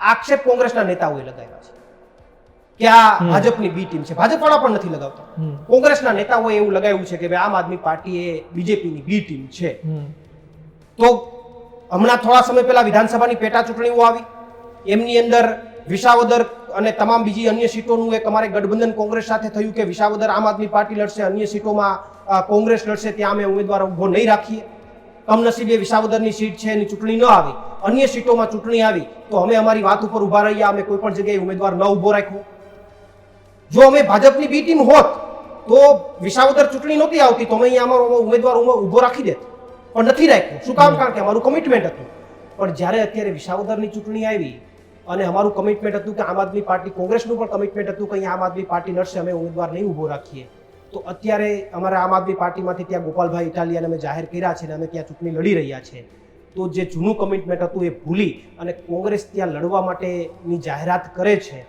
આક્ષેપ કોંગ્રેસના નેતાઓએ લગાવ્યા છે કે આ ભાજપની બી ટીમ છે. ભાજપવાળા પણ નથી લગાવતા. કોંગ્રેસના નેતાઓએ એવું લગાવ્યું છે કે ભાઈ આમ આદમી પાર્ટી એ બીજેપીની બી ટીમ છે. તો હમણાં થોડા સમય પહેલા વિધાનસભાની પેટા ચૂંટણીઓ આવી, એમની અંદર વિસાવદર અને તમામ બીજી અન્ય સીટોનું એક અમારે ગઠબંધન કોંગ્રેસ સાથે થયું કે વિસાવદર આમ આદમી પાર્ટી લડશે, અન્ય સીટોમાં કોંગ્રેસ લડશે, ત્યાં અમે ઉમેદવાર ઉભો નહીં રાખીએ. કમનસીબે વિસાવદરની સીટ છે એની ચૂંટણી ન આવી, અન્ય સીટોમાં ચૂંટણી આવી તો અમે અમારી વાત ઉપર ઉભા રહ્યા, અમે કોઈ પણ જગ્યાએ ઉમેદવાર ન ઉભો રાખ્યો. જો અમે ભાજપની બી ટીમ હોત તો વિસાવદર ચૂંટણી નહોતી આવતી તો અમે અહીંયા અમારો ઉમેદવાર ઉભો રાખી દેત, પણ નથી રાખ્યો. શું કામ? કારણ કે અમારું કમિટમેન્ટ હતું. પણ જ્યારે અત્યારે વિસાવદરની ચૂંટણી આવી અને અમારું કમિટમેન્ટ હતું કે આમ આદમી પાર્ટી, કોંગ્રેસનું પણ કમિટમેન્ટ હતું કે અહીંયા આમ આદમી પાર્ટી લડશે, અમે ઉમેદવાર નહીં ઉભો રાખીએ, તો અત્યારે અમારા આમ આદમી પાર્ટીમાંથી ત્યાં ગોપાલભાઈ ઇટાલિયાને અમે જાહેર કર્યા છે અને અમે ત્યાં ચૂંટણી લડી રહ્યા છે. તો જે જૂનું કમિટમેન્ટ હતું એ ભૂલી અને કોંગ્રેસ ત્યાં લડવા માટેની જાહેરાત કરે છે,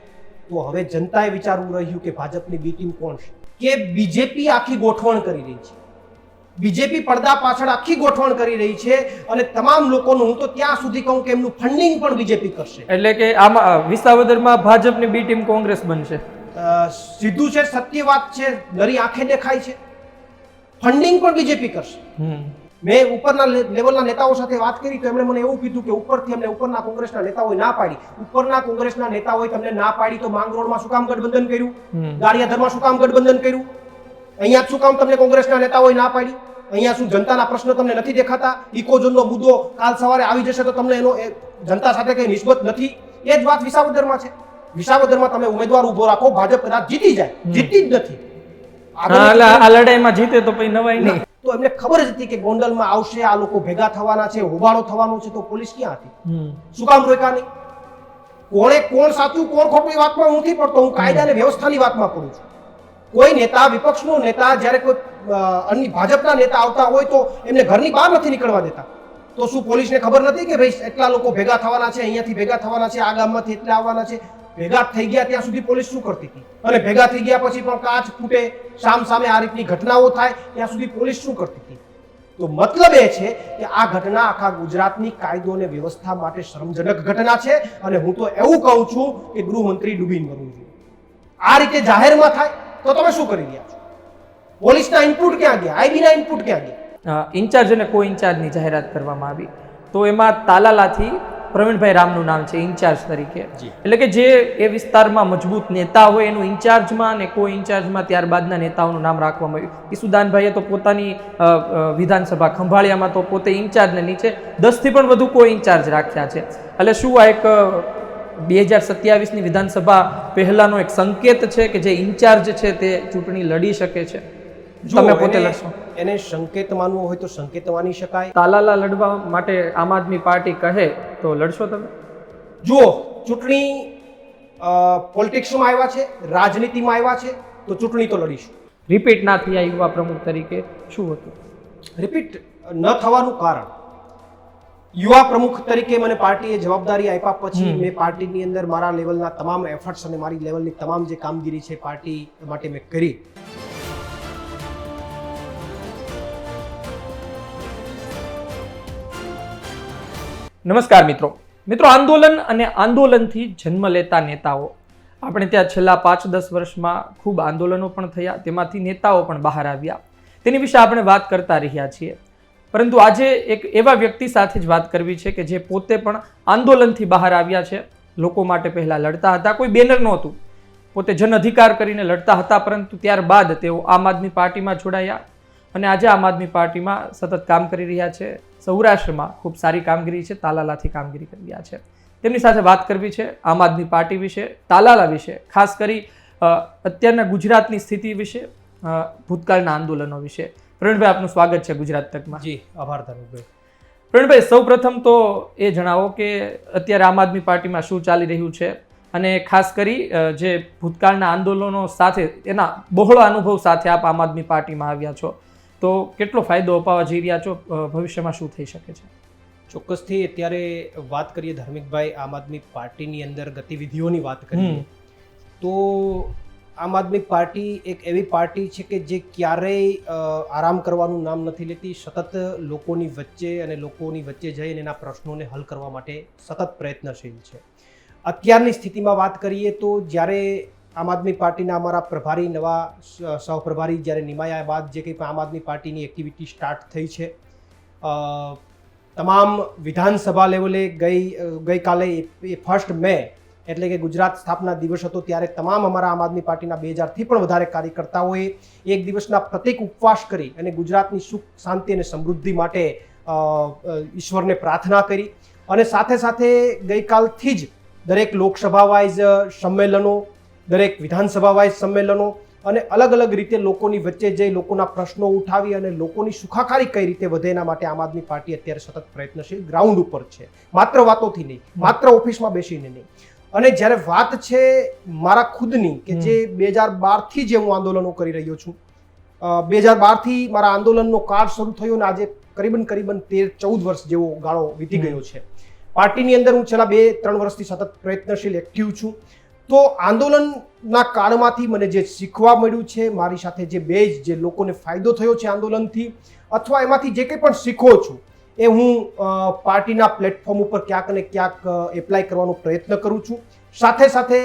તો હવે જનતાએ વિચારવું રહ્યું કે ભાજપની બી ટીમ કોણ છે. કે બીજેપી આખી ગોઠવણ કરી રહી છે, બીજેપી પડદા પાછળ આખી ગોઠવણ કરી રહી છે અને તમામ લોકોનું, હું તો ત્યાં સુધી કહું કે એમનું ફંડિંગ પણ બીજેપી કરશે. એટલે કે આમાં વિસાવદરમાં ભાજપની બી ટીમ કોંગ્રેસ બનશે. સીધું છે, સત્ય વાત છે, નરી આંખે દેખાય છે. ફંડિંગ પણ બીજેપી કરશે. મેં ઉપરના લેવલના નેતાઓ સાથે વાત કરી તો એમણે મને એવું કીધું કે ઉપરથી અમને ઉપરના કોંગ્રેસના નેતાઓએ ના પાડી. ઉપરના કોંગ્રેસના નેતાઓએ તમને ના પાડી તો માંગરોળમાં શું કામ ગઠબંધન કર્યું? ગારિયાધરમાં શું કામ ગઠબંધન કર્યું? અહીંયા શું કામ તમને કોંગ્રેસના નેતાઓએ ના પાડી? અહીંયા શું જનતાના પ્રશ્નો તમને નથી દેખાતા? ઇકોઝોનનો મુદ્દો કાલ સવારે આવી જશે તો તમને એનો જનતા સાથે કઈ નિસ્બત નથી? એ જ વાત વિસાવદરમાં છે. વિસાવદરમાં તમે ઉમેદવાર ઉભો રાખો, ભાજપ કદાચ જીતી જાય, જીતી જ નથી. આ લડાઈમાં જીતે તો પછી નવાઈ નહીં. તો એમને ખબર જ હતી કે ગોંડલમાં આવશે, આ લોકો ભેગા થવાના છે, હોબાળો થવાનો છે, તો પોલીસ ક્યાં હતી? શું કામ રોક્યા નહીં? કોણે કોણ સાચું કોણ ખોટું એ વાતમાં હું નથી પડતો, હું કાયદા અને વ્યવસ્થાની વાતમાં પડું છું. કોઈ નેતા, વિપક્ષનો નેતા જ્યારે કોઈ અન્ય ભાજપના નેતા આવતા હોય તો એમને ઘરની બહાર નથી નીકળવા દેતા. તો શું પોલીસને ખબર નથી કે ભાઈ એટલા લોકો ભેગા થવાના છે, અહીંયાથી ભેગા થવાના છે, આ ગામમાંથી એટલા આવવાના છે? ભેગા થઈ ગયા ત્યાં સુધી પોલીસ શું કરતી હતી? અને ભેગા થઈ ગયા પછી પણ કાચ ફૂટે, સામ સામે આ રીતની ઘટનાઓ થાય ત્યાં સુધી પોલીસ શું કરતી હતી? તો મતલબ એ છે કે આ ઘટના આખા ગુજરાતની કાયદો અને વ્યવસ્થા માટે શરમજનક ઘટના છે અને હું તો એવું કહું છું કે ગૃહમંત્રી ડૂબીને મરવું જોઈએ. આ રીતે જાહેરમાં થાય તો તમે શું કરી રહ્યા છો? પોલીસના ઇનપુટ ક્યાં ગયા? આઈબીના ઇનપુટ ક્યાં ગયા? ઇન્ચાર્જ અને કો ઇન્ચાર્જની જાહેરાત કરવામાં આવી તો એમાં તાલાલાથી પ્રવીણભાઈ રામનું નામ છે ઇન્ચાર્જ તરીકે. એટલે કે જે એ વિસ્તારમાં મજબૂત નેતા હોય એનું ઇન્ચાર્જમાં અને કો ઇન્ચાર્જમાં ત્યારબાદના નેતાઓનું નામ રાખવામાં આવ્યું. ઈસુદાનભાઈએ તો પોતાની વિધાનસભા ખંભાળિયામાં તો પોતે ઇન્ચાર્જને નીચે 10થી પણ વધુ કો ઇન્ચાર્જ રાખ્યા છે. એટલે શું આ એક 2027ની વિધાનસભા પહેલાનો એક સંકેત છે કે જે ઇન્ચાર્જ છે તે ચૂંટણી લડી શકે છે? તમે પોતે લડશો? એને સંકેત માનવો હોય તો સંકેત માની શકાય. તાલાલા લડવા માટે આમ આદમી પાર્ટી કહે તો લડશો તમે? જુઓ, ચૂંટણી પોલિટિક્સમાં આવ્યા છે, રાજનીતિમાં આવ્યા છે તો ચૂંટણી તો લડીશું. રિપીટ ના થયા યુવા પ્રમુખ તરીકે શું હતું? રિપીટ ન થવાનું કારણ, યુવા પ્રમુખ તરીકે મને પાર્ટીએ જવાબદારી આપ્યા પછી મેં પાર્ટીની અંદર મારા લેવલના તમામ એફર્ટ્સ અને મારી લેવલની તમામ જે કામગીરી છે પાર્ટી માટે મેં કરી. નમસ્કાર મિત્રો, આંદોલન અને આંદોલનથી જન્મ લેતા નેતાઓ, આપણે ત્યાં છેલ્લા 5-10 વર્ષમાં ખૂબ આંદોલનો પણ થયા, તેમાંથી નેતાઓ પણ બહાર આવ્યા, તેની વિશે આપણે વાત કરતા રહ્યા છીએ. પરંતુ આજે એક એવા વ્યક્તિ સાથે જ વાત કરવી છે કે જે પોતે પણ આંદોલનથી બહાર આવ્યા છે. લોકો માટે પહેલા લડતા હતા, કોઈ બેનર નહોતું, પોતે જન અધિકાર કરીને લડતા હતા, પરંતુ ત્યારબાદ તેઓ આમ આદમી પાર્ટીમાં જોડાયા અને આજે આમ આદમી પાર્ટીમાં સતત કામ કરી રહ્યા છે. સૌરાષ્ટ્રમાં ખૂબ સારી કામગીરી છે, તાલાલાથી કામગીરી કરી રહ્યા છે. તેમની સાથે વાત કરવી છે આમ આદમી પાર્ટી વિશે, તાલાલા વિશે, ખાસ કરી અત્યારના ગુજરાતની સ્થિતિ વિશે, ભૂતકાળના આંદોલનો વિશે. પ્રવીણભાઈ, આપનું સ્વાગત છે ગુજરાત તકમાં. જી, આભાર ધર્મભાઈ. પ્રવીણભાઈ, સૌ પ્રથમ તો એ જણાવો કે અત્યારે આમ આદમી પાર્ટીમાં શું ચાલી રહ્યું છે અને ખાસ કરી જે ભૂતકાળના આંદોલનો સાથે એના બહોળો અનુભવ સાથે આપ આમ આદમી પાર્ટીમાં આવ્યા છો, તો કેટલો ફાયદો અપાવવા જઈ રહ્યા છો? ભવિષ્યમાં શું થઈ શકે છે? ચોક્કસથી અત્યારે વાત કરીએ ધાર્મિકભાઈ, આમ આદમી પાર્ટીની અંદર ગતિવિધિઓની વાત કરીએ તો આમ આદમી પાર્ટી એક એવી પાર્ટી છે કે જે ક્યારેય આરામ કરવાનું નામ નથી લેતી. સતત લોકોની વચ્ચે અને લોકોની વચ્ચે જઈને એના પ્રશ્નોને હલ કરવા માટે સતત પ્રયત્નશીલ છે. અત્યારની સ્થિતિમાં વાત કરીએ તો જ્યારે આમ આદમી પાર્ટીના અમારા પ્રભારી નવા સહપ્રભારી જ્યારે નિમાયા બાદ જે કંઈ પણ આમ આદમી પાર્ટીની એક્ટિવિટી સ્ટાર્ટ થઈ છે, તમામ વિધાનસભા લેવલે ગઈકાલે 1 મે એટલે કે ગુજરાત સ્થાપના દિવસ હતો ત્યારે તમામ અમારા આમ આદમી પાર્ટીના 2000થી પણ વધારે કાર્યકર્તાઓએ એક દિવસના પ્રતિક ઉપવાસ કરી અને ગુજરાતની સુખ શાંતિ અને સમૃદ્ધિ માટે ઈશ્વરને પ્રાર્થના કરી. અને સાથે સાથે ગઈકાલથી જ દરેક લોકસભા વાઇઝ સંમેલનો, દરેક વિધાનસભા વાઇઝ સંમેલનો અને અલગ અલગ રીતે લોકોની વચ્ચે જઈ લોકોના પ્રશ્નો ઉઠાવી અને લોકોની સુખાકારી કઈ રીતે વધે એના માટે આમ આદમી પાર્ટી અત્યારે સતત પ્રયત્નશીલ ગ્રાઉન્ડ ઉપર છે, માત્ર વાતોથી નહીં, માત્ર ઓફિસમાં બેસીને નહીં. અને જ્યારે વાત છે મારા ખુદની કે જે 2012થી જે હું આંદોલનો કરી રહ્યો છું, 2012થી મારા આંદોલનનો કાળ શરૂ થયો અને આજે કરીબન 13-14 વર્ષ જેવો ગાળો વીતી ગયો છે. પાર્ટીની અંદર હું છેલ્લા 2-3 વર્ષથી સતત પ્રયત્નશીલ એક્ટિવ છું. તો આંદોલનના કાળમાંથી મને જે શીખવા મળ્યું છે, મારી સાથે જે બેઝ જે લોકોને ફાયદો થયો છે આંદોલનથી, અથવા એમાંથી જે કંઈ પણ શીખો છું એ હું પાર્ટીના પ્લેટફોર્મ ઉપર ક્યાંક ને ક્યાંક એપ્લાય કરવાનો પ્રયત્ન કરું છું. સાથે સાથે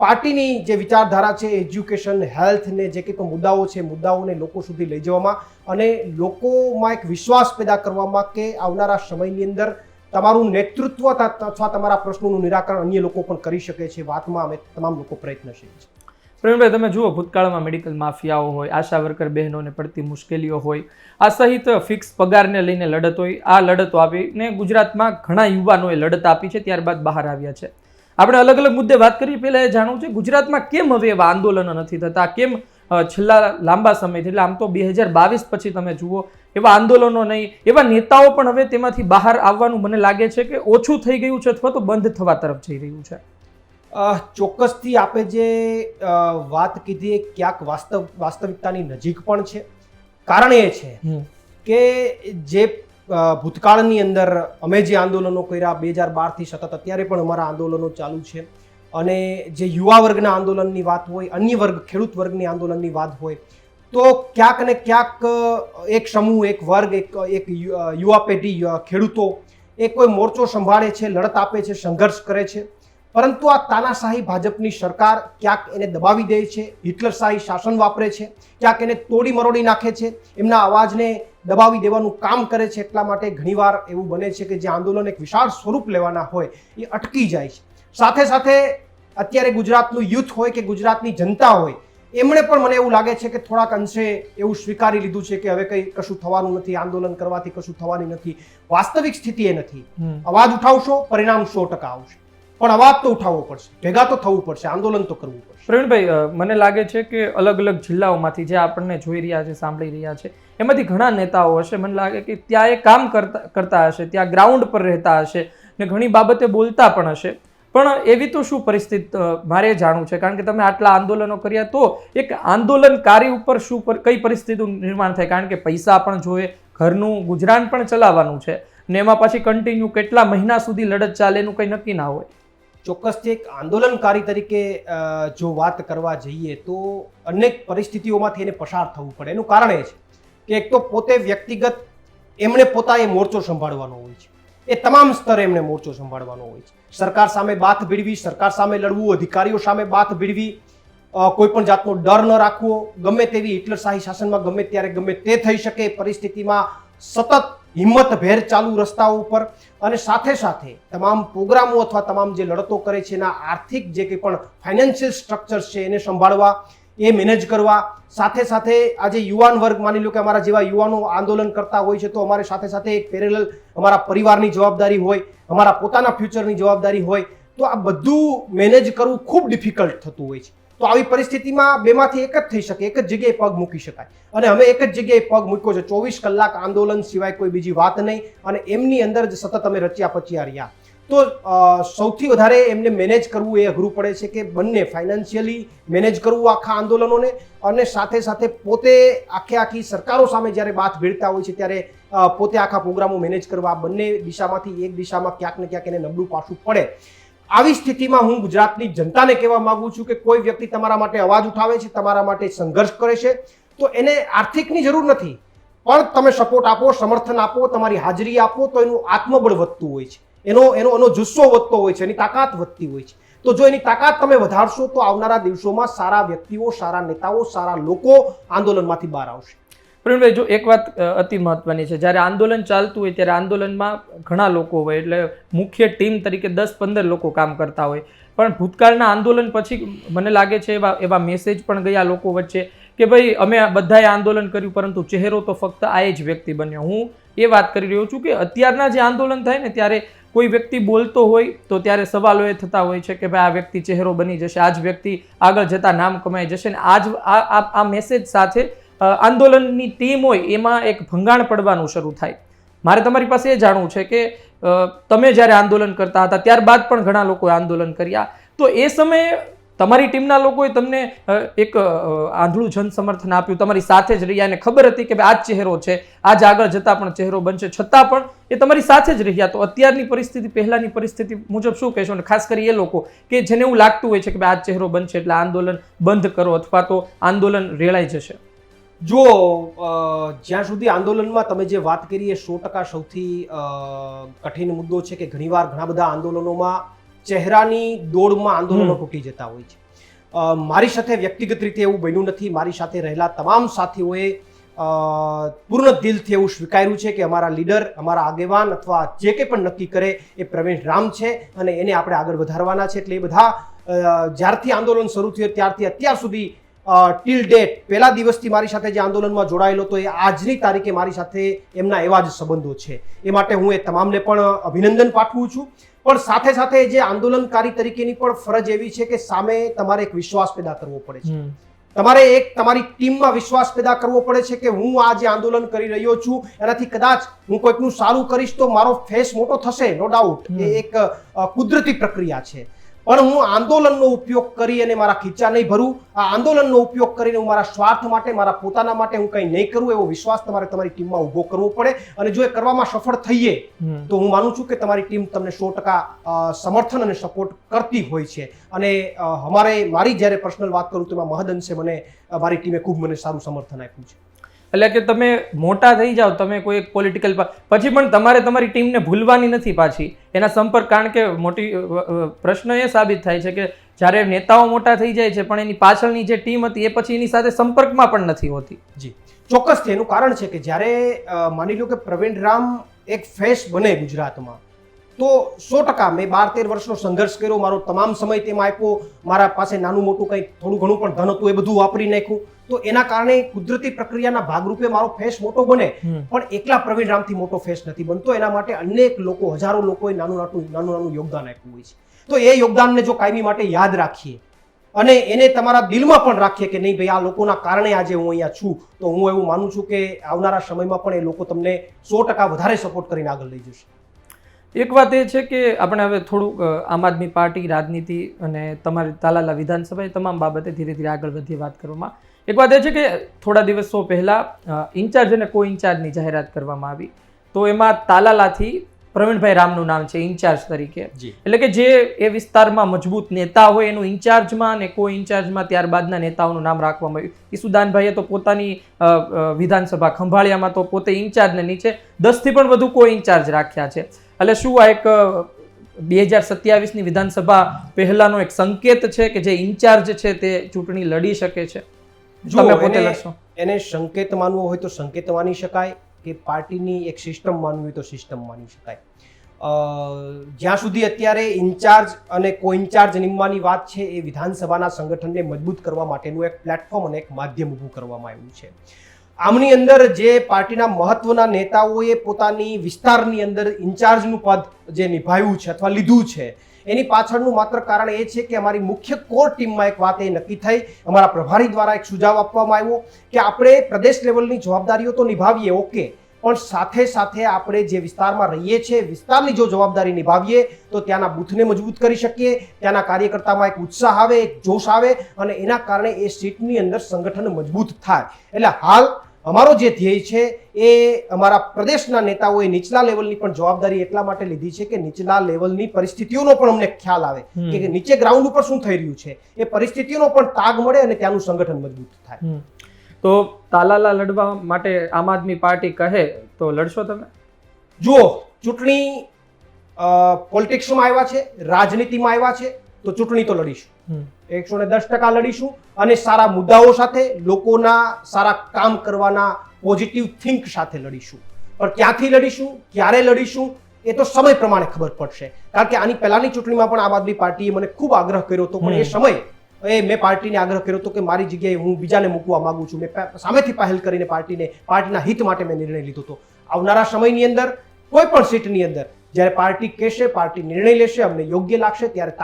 પાર્ટીની જે વિચારધારા છે, એજ્યુકેશન, હેલ્થ ને જે કંઈ પણ મુદ્દાઓ છે, મુદ્દાઓને લોકો સુધી લઈ જવામાં અને લોકોમાં એક વિશ્વાસ પેદા કરવામાં કે આવનારા સમયની અંદર તમારું નેતૃત્વ અથવા તમારા પ્રશ્નોનું નિરાકરણ અન્ય લોકો પણ કરી શકે છે. વાતમાં અમે તમામ લોકો પ્રયત્નશીલ છે. પ્રવીણભાઈ, તમે જુઓ, ભૂતકાળમાં મેડિકલ માફિયાઓ હોય, આશા વર્કર બહેનોને પડતી મુશ્કેલીઓ હોય, આ સહિત ફિક્સ પગારને લઈને લડત હોય, આ લડતો આપીને ગુજરાતમાં ઘણા યુવાનોએ લડત આપી છે, ત્યારબાદ બહાર આવ્યા છે. આપણે અલગ અલગ મુદ્દે વાત કરીએ, પહેલાં એ જાણવું છે ગુજરાતમાં કેમ હવે એવા આંદોલનો નથી થતા, કેમ છેલ્લા લાંબા સમયથી, એટલે આમ તો 2022 પછી તમે જુઓ એવા આંદોલનો નહીં, એવા નેતાઓ પણ હવે તેમાંથી બહાર આવવાનું મને લાગે છે કે ઓછું થઈ ગયું છે અથવા તો બંધ થવા તરફ જઈ રહ્યું છે. ચોક્કસથી આપે જે વાત કીધી એ ક્યાંક વાસ્તવિકતાની નજીક પણ છે. કારણ એ છે કે જે ભૂતકાળની અંદર અમે જે આંદોલનો કર્યા 2012થી સતત અત્યારે પણ અમારા આંદોલનો ચાલુ છે. અને જે યુવા વર્ગના આંદોલનની વાત હોય, અન્ય વર્ગ, ખેડૂત વર્ગની આંદોલનની વાત હોય, તો ક્યાંક ને ક્યાંક એક સમૂહ, એક વર્ગ, એક યુવા પેઢી, ખેડૂતો એ કોઈ મોરચો સંભાળે છે, લડત આપે છે, સંઘર્ષ કરે છે. પરંતુ આ તાનાશાહી ભાજપની સરકાર ક્યાંક એને દબાવી દે છે, હિટલરશાહી શાસન વાપરે છે, ક્યાંક એને તોડી મરોડી નાખે છે, એમના અવાજને દબાવી દેવાનું કામ કરે છે. એટલા માટે ઘણીવાર એવું બને છે કે જે આંદોલન એક વિશાળ સ્વરૂપ લેવાના હોય એ અટકી જાય છે. સાથે સાથે અત્યારે ગુજરાતનું યુથ હોય કે ગુજરાતની જનતા હોય, એમણે પણ મને એવું લાગે છે કે થોડાક અંશે એવું સ્વીકારી લીધું છે કે હવે કંઈ કશું થવાનું નથી, આંદોલન કરવાથી કશું થવાની નથી. વાસ્તવિક સ્થિતિ એ નથી. અવાજ ઉઠાવશો, પરિણામ 100% આવશે, પણ અવાજ તો ઉઠાવવો પડશે, ભેગા તો થવું પડશે, આંદોલન તો કરવું પડશે. પ્રવીણભાઈ, મને લાગે છે કે અલગ અલગ જિલ્લાઓમાંથી જે આપણને જોઈ રહ્યા છે, સાંભળી રહ્યા છે, એમાંથી ઘણા નેતાઓ હશે, મને લાગે કે ત્યાં એ કામ કરતા હશે, ત્યાં ગ્રાઉન્ડ પર રહેતા હશે ને ઘણી બાબતે બોલતા પણ હશે. પણ એવી તો શું પરિસ્થિતિ મારે જાણવું છે, કારણ કે તમે આટલા આંદોલનો કર્યા, તો એક આંદોલનકારી ઉપર કઈ પરિસ્થિતિનું નિર્માણ થાય, કારણ કે પૈસા પણ જોઈએ, ઘરનું ગુજરાન પણ ચલાવવાનું છે ને એમાં પછી કન્ટિન્યુ કેટલા મહિના સુધી લડત ચાલે એનું કંઈ નક્કી ના હોય. ચોક્કસથી એક આંદોલનકારી તરીકે જો વાત કરવા જઈએ તો અનેક પરિસ્થિતિઓમાંથી એને પસાર થવું પડે. એનું કારણ એ છે કે એક તો પોતે વ્યક્તિગત એમણે પોતાએ મોરચો સંભાળવાનો હોય છે, એ તમામ સ્તરે એમને મોરચો સંભાળવાનો હોય છે. સરકાર સામે બાથ ભીડવી, સરકાર સામે લડવું, અધિકારીઓ સામે બાથ ભીડવી, કોઈ પણ જાતનો ડર ન રાખવો, ગમે તેવી હિટલરશાહી શાસનમાં ગમે ત્યારે ગમે તે થઈ શકે પરિસ્થિતિમાં સતત હિંમતભેર ચાલુ રસ્તાઓ ઉપર. અને સાથે સાથે તમામ પ્રોગ્રામો અથવા તમામ જે લડતો કરે છે એના આર્થિક જે કંઈ પણ ફાઇનાન્શિયલ સ્ટ્રક્ચર્સ છે એને સંભાળવા, એ મેનેજ કરવા. સાથે સાથે આજે યુવાન વર્ગ, માની લો કે અમારા જેવા યુવાનો આંદોલન કરતા હોય છે, તો અમારે સાથે સાથે એક પેરેલલ અમારા પરિવારની જવાબદારી હોય, અમારા પોતાના ફ્યુચરની જવાબદારી હોય, તો આ બધું મેનેજ કરવું ખૂબ ડિફિકલ્ટ થતું હોય છે. તો આવી પરિસ્થિતિમાં બેમાંથી એક જ થઈ શકે, એક જ જગ્યાએ પગ મૂકી શકાય. અને અમે એક જ જગ્યાએ પગ મૂક્યો છે, 24 કલાક આંદોલન સિવાય કોઈ બીજી વાત નહીં. અને એમની અંદર જ સતત અમે રચ્યા પચ્યા રહ્યા. તો સૌથી વધારે એમને મેનેજ કરવું એ અઘરું પડે છે કે બંને ફાઇનાન્શિયલી મેનેજ કરવું આખા આંદોલનોને, અને સાથે સાથે પોતે આખી સરકારો સામે જ્યારે બાથ ભીડતા હોય છે ત્યારે પોતે આખા પ્રોગ્રામો મેનેજ કરવા. બંને દિશામાંથી એક દિશામાં ક્યાંક ને ક્યાંક એને નબળું પાછું પડે. આવી સ્થિતિમાં હું ગુજરાતની જનતાને કહેવા માંગુ છું કે કોઈ વ્યક્તિ તમારા માટે અવાજ ઉઠાવે છે, તમારા માટે સંઘર્ષ કરે છે, તો એને આર્થિકની જરૂર નથી, પણ તમે સપોર્ટ આપો, સમર્થન આપો, તમારી હાજરી આપો, તો એનું આત્મબળ વધતું હોય છે. એનો જુસ્સો વધતો હોય છે, એની તાકાત વધતી હોય છે. તો જો એની તાકાત તમે વધારશો તો આવનારા દિવસોમાં સારા વ્યક્તિઓ, સારા નેતાઓ, સારા લોકો આંદોલનમાંથી બહાર આવશે. પ્રવીણભાઈ, જો એક વાત અતિ મહત્વની છે, જ્યારે આંદોલન ચાલતું હોય ત્યારે આંદોલનમાં ઘણા લોકો હોય, એટલે મુખ્ય ટીમ તરીકે 10-15 લોકો કામ કરતા હોય, પણ ભૂતકાળના આંદોલન પછી મને લાગે છે એવા મેસેજ પણ ગયા લોકો વચ્ચે કે ભાઈ અમે બધાએ આંદોલન કર્યું પરંતુ ચહેરો તો ફક્ત આ જ વ્યક્તિ બન્યો. હું એ વાત કરી રહ્યો છું કે અત્યારના જે આંદોલન થાય ને ત્યારે કોઈ વ્યક્તિ બોલતો હોય તો ત્યારે સવાલો એ થતા હોય છે કે ભાઈ આ વ્યક્તિ ચહેરો બની જશે, આ જ વ્યક્તિ આગળ જતા નામ કમાઈ જશે, ને આ મેસેજ સાથે આંદોલનની ટીમ હોય એમાં એક ભંગાણ પડવાનું શરૂ થાય. મારે તમારી પાસે એ જાણવું છે કે તમે જ્યારે આંદોલન કરતા હતા ત્યારબાદ પણ ઘણા લોકોએ આંદોલન કર્યા, તો એ સમયે તમારી ટીમના લોકોએ તમને એક આંધળું જન સમર્થન આપ્યું, તમારી સાથે જ રહ્યા અને ખબર હતી કે ભાઈ આ જ ચહેરો છે, આજ આગળ જતા પણ ચહેરો બનશે, છતાં પણ એ તમારી સાથે જ રહ્યા. તો અત્યારની પરિસ્થિતિ, પહેલાની પરિસ્થિતિ મુજબ શું કહેશો? અને ખાસ કરી એ લોકો કે જેને એવું લાગતું હોય છે કે ભાઈ આ જ ચહેરો બનશે એટલે આંદોલન બંધ કરો અથવા તો આંદોલન રેલાઈ જશે. જો જ્યાં સુધી આંદોલનમાં તમે જે વાત કરી એ 100% સૌથી કઠિન મુદ્દો છે કે ઘણીવાર ઘણા બધા આંદોલનોમાં ચહેરાની દોડમાં આંદોલનો તૂટી જતા હોય છે. મારી સાથે વ્યક્તિગત રીતે એવું બન્યું નથી. મારી સાથે રહેલા તમામ સાથીઓએ પૂર્ણ દિલથી એવું સ્વીકાર્યું છે કે અમારા લીડર, અમારા આગેવાન અથવા જે કંઈ પણ નક્કી કરે એ પ્રવીણ રામ છે અને એને આપણે આગળ વધારવાના છે. એટલે એ બધા જ્યારથી આંદોલન શરૂ થયું ત્યારથી અત્યાર સુધી ટીલ ડેટ પહેલા દિવસથી મારી સાથે જે આંદોલનમાં જોડાયેલો તો એ આજની તારીખે મારી સાથે એમના એવા જ સંબંધો છે. એ માટે હું એ તમામને પણ અભિનંદન પાઠવું છું. પણ સાથે સાથે જે આંદોલનકારી તરીકેની પણ ફરજ એવી છે કે સામે તમારે એક વિશ્વાસ પેદા કરવો પડે છે. તમારે એક તમારી ટીમમાં વિશ્વાસ પેદા કરવો પડે છે કે હું આ જે આંદોલન કરી રહ્યો છું એનાથી કદાચ હું કોઈકનું સારું કરીશ તો મારો ફેસ મોટો થશે, નો ડાઉટ. એ એક કુદરતી પ્રક્રિયા છે. પણ હું આંદોલનનો ઉપયોગ કરી અને મારા ખીચા નહીં ભરું, આ આંદોલનનો ઉપયોગ કરીને હું મારા સ્વાર્થ માટે, મારા પોતાના માટે હું કંઈ નહીં કરું, એવો વિશ્વાસ તમારે તમારી ટીમમાં ઉભો કરવો પડે. અને જો એ કરવામાં સફળ થઈએ તો હું માનું છું કે તમારી ટીમ તમને 100% સમર્થન અને સપોર્ટ કરતી હોય છે. અને મારી જ્યારે પર્સનલ વાત કરું તો એમાં મહદઅંશે મને મારી ટીમે ખૂબ મને સારું સમર્થન આપ્યું છે. એટલે કે તમે મોટા થઈ જાઓ, તમે કોઈ એક પોલિટિકલ પછી પણ તમારે તમારી ટીમને ભૂલવાની નથી પાછી એના સંપર્ક. કારણ કે મોટી પ્રશ્ન એ સાબિત થાય છે કે જ્યારે નેતાઓ મોટા થઈ જાય છે પણ એની પાછળની જે ટીમ હતી એ પછી એની સાથે સંપર્કમાં પણ નથી હોતી. જી ચોક્કસથી એનું કારણ છે કે જ્યારે માની લો કે પ્રવીણ રામ એક ફેસ બને ગુજરાતમાં તો 100% મેં 12-13 વર્ષનો સંઘર્ષ કર્યો, મારો તમામ સમય તેમાં આપ્યો, મારા પાસે નાનું મોટું કંઈ થોડું ઘણું પણ ધન હતું એ બધું વાપરી નાખ્યું. તો એના કારણે કુદરતી પ્રક્રિયાના ભાગરૂપે મારો ફેસ મોટો બને, પણ એકલા પ્રવીણ રામથી મોટો ફેસ નથી બનતો. એના માટે અનેક લોકો, હજારો લોકોએ નાનું યોગદાન આપ્યું હોય છે. તો એ યોગદાનને જો કાયમી માટે યાદ રાખીએ અને એને તમારા દિલમાં પણ રાખીએ કે નહીં ભાઈ આ લોકોના કારણે આજે હું અહીંયા છું, તો હું એવું માનું છું કે આવનારા સમયમાં પણ એ લોકો તમને 100% વધારે સપોર્ટ કરીને આગળ લઈ જશે. એક વાત એ છે કે આપણે હવે થોડુંક આમ આદમી પાર્ટી, રાજનીતિ અને તમારી તાલાલા વિધાનસભા તમામ બાબતે ધીરે ધીરે આગળ વધી વાત કરવામાં. એક વાત એ છે કે થોડા દિવસો પહેલા ઇન્ચાર્જ અને કો ઇન્ચાર્જની જાહેરાત કરવામાં આવી, તો એમાં તાલાલાથી પ્રવીણભાઈ રામનું નામ છે ઇન્ચાર્જ તરીકે. એટલે કે જે એ વિસ્તારમાં મજબૂત નેતા હોય એનું ઇન્ચાર્જમાં અને કો ઇન્ચાર્જમાં ત્યારબાદના નેતાઓનું નામ રાખવામાં આવ્યું. ઈસુદાનભાઈએ તો પોતાની વિધાનસભા ખંભાળિયામાં તો પોતે ઇન્ચાર્જ ને નીચે 10થી પણ વધુ કો ઇન્ચાર્જ રાખ્યા છે. એટલે શું આ એક 2027ની વિધાનસભા પહેલાનો એક સંકેત છે કે જે ઇન્ચાર્જ છે તે ચૂંટણી લડી શકે છે? તમે પોતે લડશો? એને સંકેત માનવો હોય તો સંકેત માની શકાય, કે પાર્ટીની એક સિસ્ટમ માનવી હોય તો સિસ્ટમ માની શકાય. જ્યાં સુધી અત્યારે ઇન્ચાર્જ અને કો ઇન્ચાર્જ નિમવાની વાત છે એ વિધાનસભાના સંગઠનને મજબૂત કરવા માટેનું એક પ્લેટફોર્મ અને એક માધ્યમ ઊભું કરવામાં આવ્યું છે. આમની અંદર જે પાર્ટીના મહત્વના નેતાઓએ પોતાની વિસ્તારની અંદર ઇન્ચાર્જનું પદ જે નિભાવ્યું છે અથવા લીધું છે એની પાછળનું માત્ર કારણ એ છે કે અમારી મુખ્ય કોર ટીમમાં એક વાત એ નક્કી થઈ, અમારા પ્રભારી દ્વારા એક સુઝાવ આપવામાં આવ્યો કે આપણે પ્રદેશ લેવલની જવાબદારીઓ તો નિભાવીએ, ઓકે, પણ સાથે સાથે આપણે જે વિસ્તારમાં રહીએ છીએ વિસ્તારની જો જવાબદારી નિભાવીએ તો ત્યાંના બૂથને મજબૂત કરી શકીએ, ત્યાંના કાર્યકર્તામાં એક ઉત્સાહ આવે, એક જોશ આવે અને એના કારણે એ સીટની અંદર સંગઠન મજબૂત થાય. એટલે હાલ અમારો જે ધ્યેય છે એ અમારા પ્રદેશના નેતાઓએ નીચલા લેવલની પણ જવાબદારી એટલા માટે લીધી છે કે નીચલા લેવલની પરિસ્થિતિઓનો પણ અમને ખ્યાલ આવે કે નીચે ગ્રાઉન્ડ ઉપર શું થઈ રહ્યું છે, એ પરિસ્થિતિઓનો પણ તાગ મળે અને ત્યાંનું સંગઠન મજબૂત થાય. તો તાલાલા લડવા માટે આમ આદમી પાર્ટી કહે તો લડશો તમે? જુઓ, ચૂંટણી પોલિટિક્સમાં આવ્યા છે, રાજનીતિમાં આવ્યા છે, તો ચૂંટણી તો લડીશું, 110% લડીશું, અને સારા મુદ્દાઓ સાથે, લોકોના સારા કામ કરવાના પોઝિટિવ થિંક સાથે લડીશું. પણ ક્યાંથી લડીશું, ક્યારે લડીશું, એ તો સમય પ્રમાણે ખબર પડશે. કારણ કે આની પહેલાની ચૂંટણીમાં પણ આમ આદમી પાર્ટીએ મને ખૂબ આગ્રહ કર્યો હતો, પણ એ સમયે મેં પાર્ટીને આગ્રહ કર્યો હતો કે મારી જગ્યાએ હું બીજાને મૂકવા માંગુ છું. મેં સામેથી પહેલ કરીને પાર્ટીના હિત માટે મેં નિર્ણય લીધો હતો. આવનારા સમયની અંદર કોઈ પણ સીટની અંદર જ્યારે પાર્ટી કહેશે, પાર્ટી નિર્ણય લેશે, અમને યોગ્ય લાગશે, ત્યારે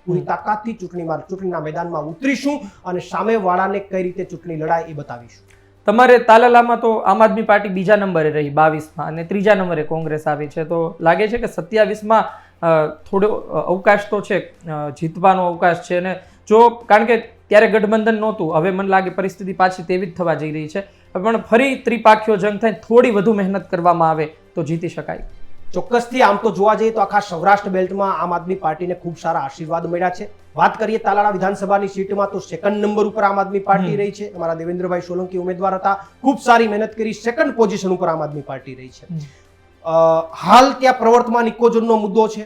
પૂરી તાકાતથી ચૂંટણીના મેદાનમાં ઉતરીશું અને સામેવાળાને કઈ રીતે ચૂંટણી લડાય એ બતાવીશું. તમારે તાલાલામાં તો આમ આદમી પાર્ટી બીજા નંબરે રહી 22માં અને ત્રીજા નંબરે કોંગ્રેસ આવી છે, તો લાગે છે કે 27માં થોડો અવકાશ તો છે, જીતવાનો અવકાશ છે. અને જો કારણ કે ત્યારે ગઠબંધન નહોતું, હવે મને લાગે પરિસ્થિતિ પાછી તેવી જ થવા જઈ રહી છે, પણ ફરી ત્રિપાખીઓ જંગ થાય, થોડી વધુ મહેનત કરવામાં આવે તો જીતી શકાય. ચોક્કસથી આમ તો જોવા જઈએ તો આખા સૌરાષ્ટ્ર બેલ્ટમાં આમ આદમી પાર્ટીને ખૂબ સારા આશીર્વાદ મળ્યા છે. વાત કરીએ તાલાળા વિધાનસભાની સીટમાં તો સેકન્ડ નંબર ઉપર આમ આદમી પાર્ટી રહી છે. અમારા દેવેન્દ્રભાઈ સોલંકી ઉમેદવાર હતા, ખૂબ સારી મહેનત કરી, સેકન્ડ પોઝિશન ઉપર આમ આદમી પાર્ટી રહી છે. હાલ ત્યાં પ્રવર્તમાન ઇકોઝોનનો મુદ્દો છે.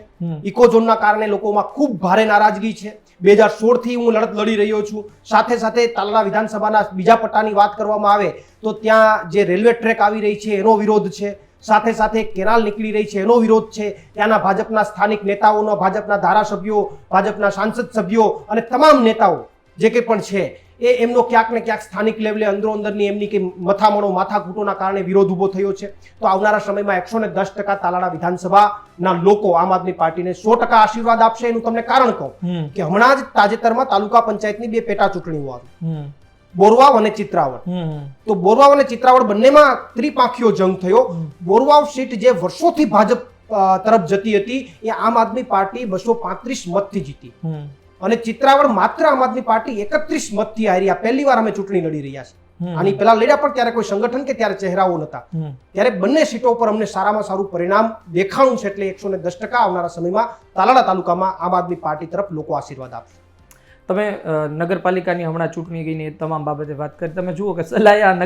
ઇકોઝોનના કારણે લોકોમાં ખૂબ ભારે નારાજગી છે. 2016 થી હું લડત લડી રહ્યો છું. સાથે સાથે તાલાળા વિધાનસભાના બીજા પટ્ટાની વાત કરવામાં આવે તો ત્યાં જે રેલવે ટ્રેક આવી રહી છે એનો વિરોધ છે. સાથે સાથે કેનાલ નીકળી રહી છે એનો વિરોધ છે. ત્યાંના ભાજપના સ્થાનિક નેતાઓનો, ભાજપના ધારાસભ્યો, ભાજપના સાંસદ સભ્યો અને તમામ નેતાઓ જે કંઈ પણ છે એ એમનો ક્યાંક ને ક્યાંક સ્થાનિક લેવલે અંદરોઅંદરની એમની કે માથાકૂટોના કારણે વિરોધ ઊભો થયો છે. તો આવનારા સમયમાં 110% તાલાળા વિધાનસભાના લોકો આમ આદમી પાર્ટીને 100% આશીર્વાદ આપશે. એનું તમને કારણ કહું કે હમણાં જ તાજેતરમાં તાલુકા પંચાયતની 2 પેટા ચૂંટણીઓ આવી, બોરવાવ અને ચિત્રાવડ. તો બોરવાવ અને ચિત્રાવડ બંનેમાં ત્રિપાખીઓ જંગ થયો. બોરવાવ સીટ જે વર્ષોથી ભાજપ તરફ જતી હતી એ આમ આદમી પાર્ટી 235 મતથી જીતી, અને ચિત્રાવડ માત્ર આમ આદમી પાર્ટી 31 મતથી હારી. આ પહેલી વાર અમે ચૂંટણી લડી રહ્યા છે. આની પહેલા લડ્યા પણ ત્યારે કોઈ સંગઠન કે ત્યારે ચહેરાઓ નતા. ત્યારે બંને સીટો પર અમને સારામાં સારું પરિણામ દેખાણું છે. એટલે 110% આવનારા સમયમાં તાલાળા તાલુકામાં આમ આદમી પાર્ટી તરફ લોકો આશીર્વાદ આપશે. તમે નગરપાલિકાની હમણાં ચૂંટણી ગઈને તમામ બાબતે વાત કરી. તમે જુઓ કે સલાયા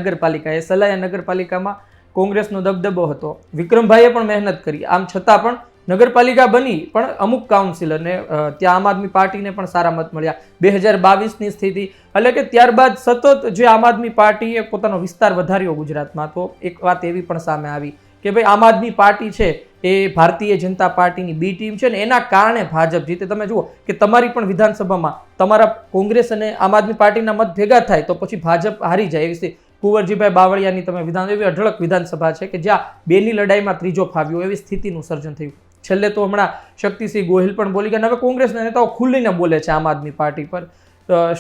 નગરપાલિકામાં કોંગ્રેસનો દબદબો હતો, વિક્રમભાઈએ પણ મહેનત કરી, આમ છતાં પણ નગરપાલિકા બની, પણ અમુક કાઉન્સિલરને ત્યાં આમ આદમી પાર્ટીને પણ સારા મત મળ્યા. 2022ની સ્થિતિ એટલે કે ત્યારબાદ સતત જે આમ આદમી પાર્ટીએ પોતાનો વિસ્તાર વધાર્યો ગુજરાતમાં, તો એક વાત એવી પણ સામે આવી કે ભાઈ આમ આદમી પાર્ટી છે એ ભારતીય જનતા પાર્ટીની બી ટીમ છે ને એના કારણે ભાજપ જીતે. તમે જુઓ કે તમારી પણ વિધાનસભામાં તમારા કોંગ્રેસ અને આમ આદમી પાર્ટીના મત ભેગા થાય તો પછી ભાજપ હારી જાય. એવી કુંવરજીભાઈ બાવળિયાની તમે એવી અઢળક વિધાનસભા છે કે જ્યાં બેની લડાઈમાં ત્રીજો ફાવ્યો, એવી સ્થિતિનું સર્જન થયું. છેલ્લે તો હમણાં શક્તિસિંહ ગોહિલ પણ બોલી ગયા. હવે કોંગ્રેસના નેતાઓ ખુલ્લીને બોલે છે આમ આદમી પાર્ટી પર,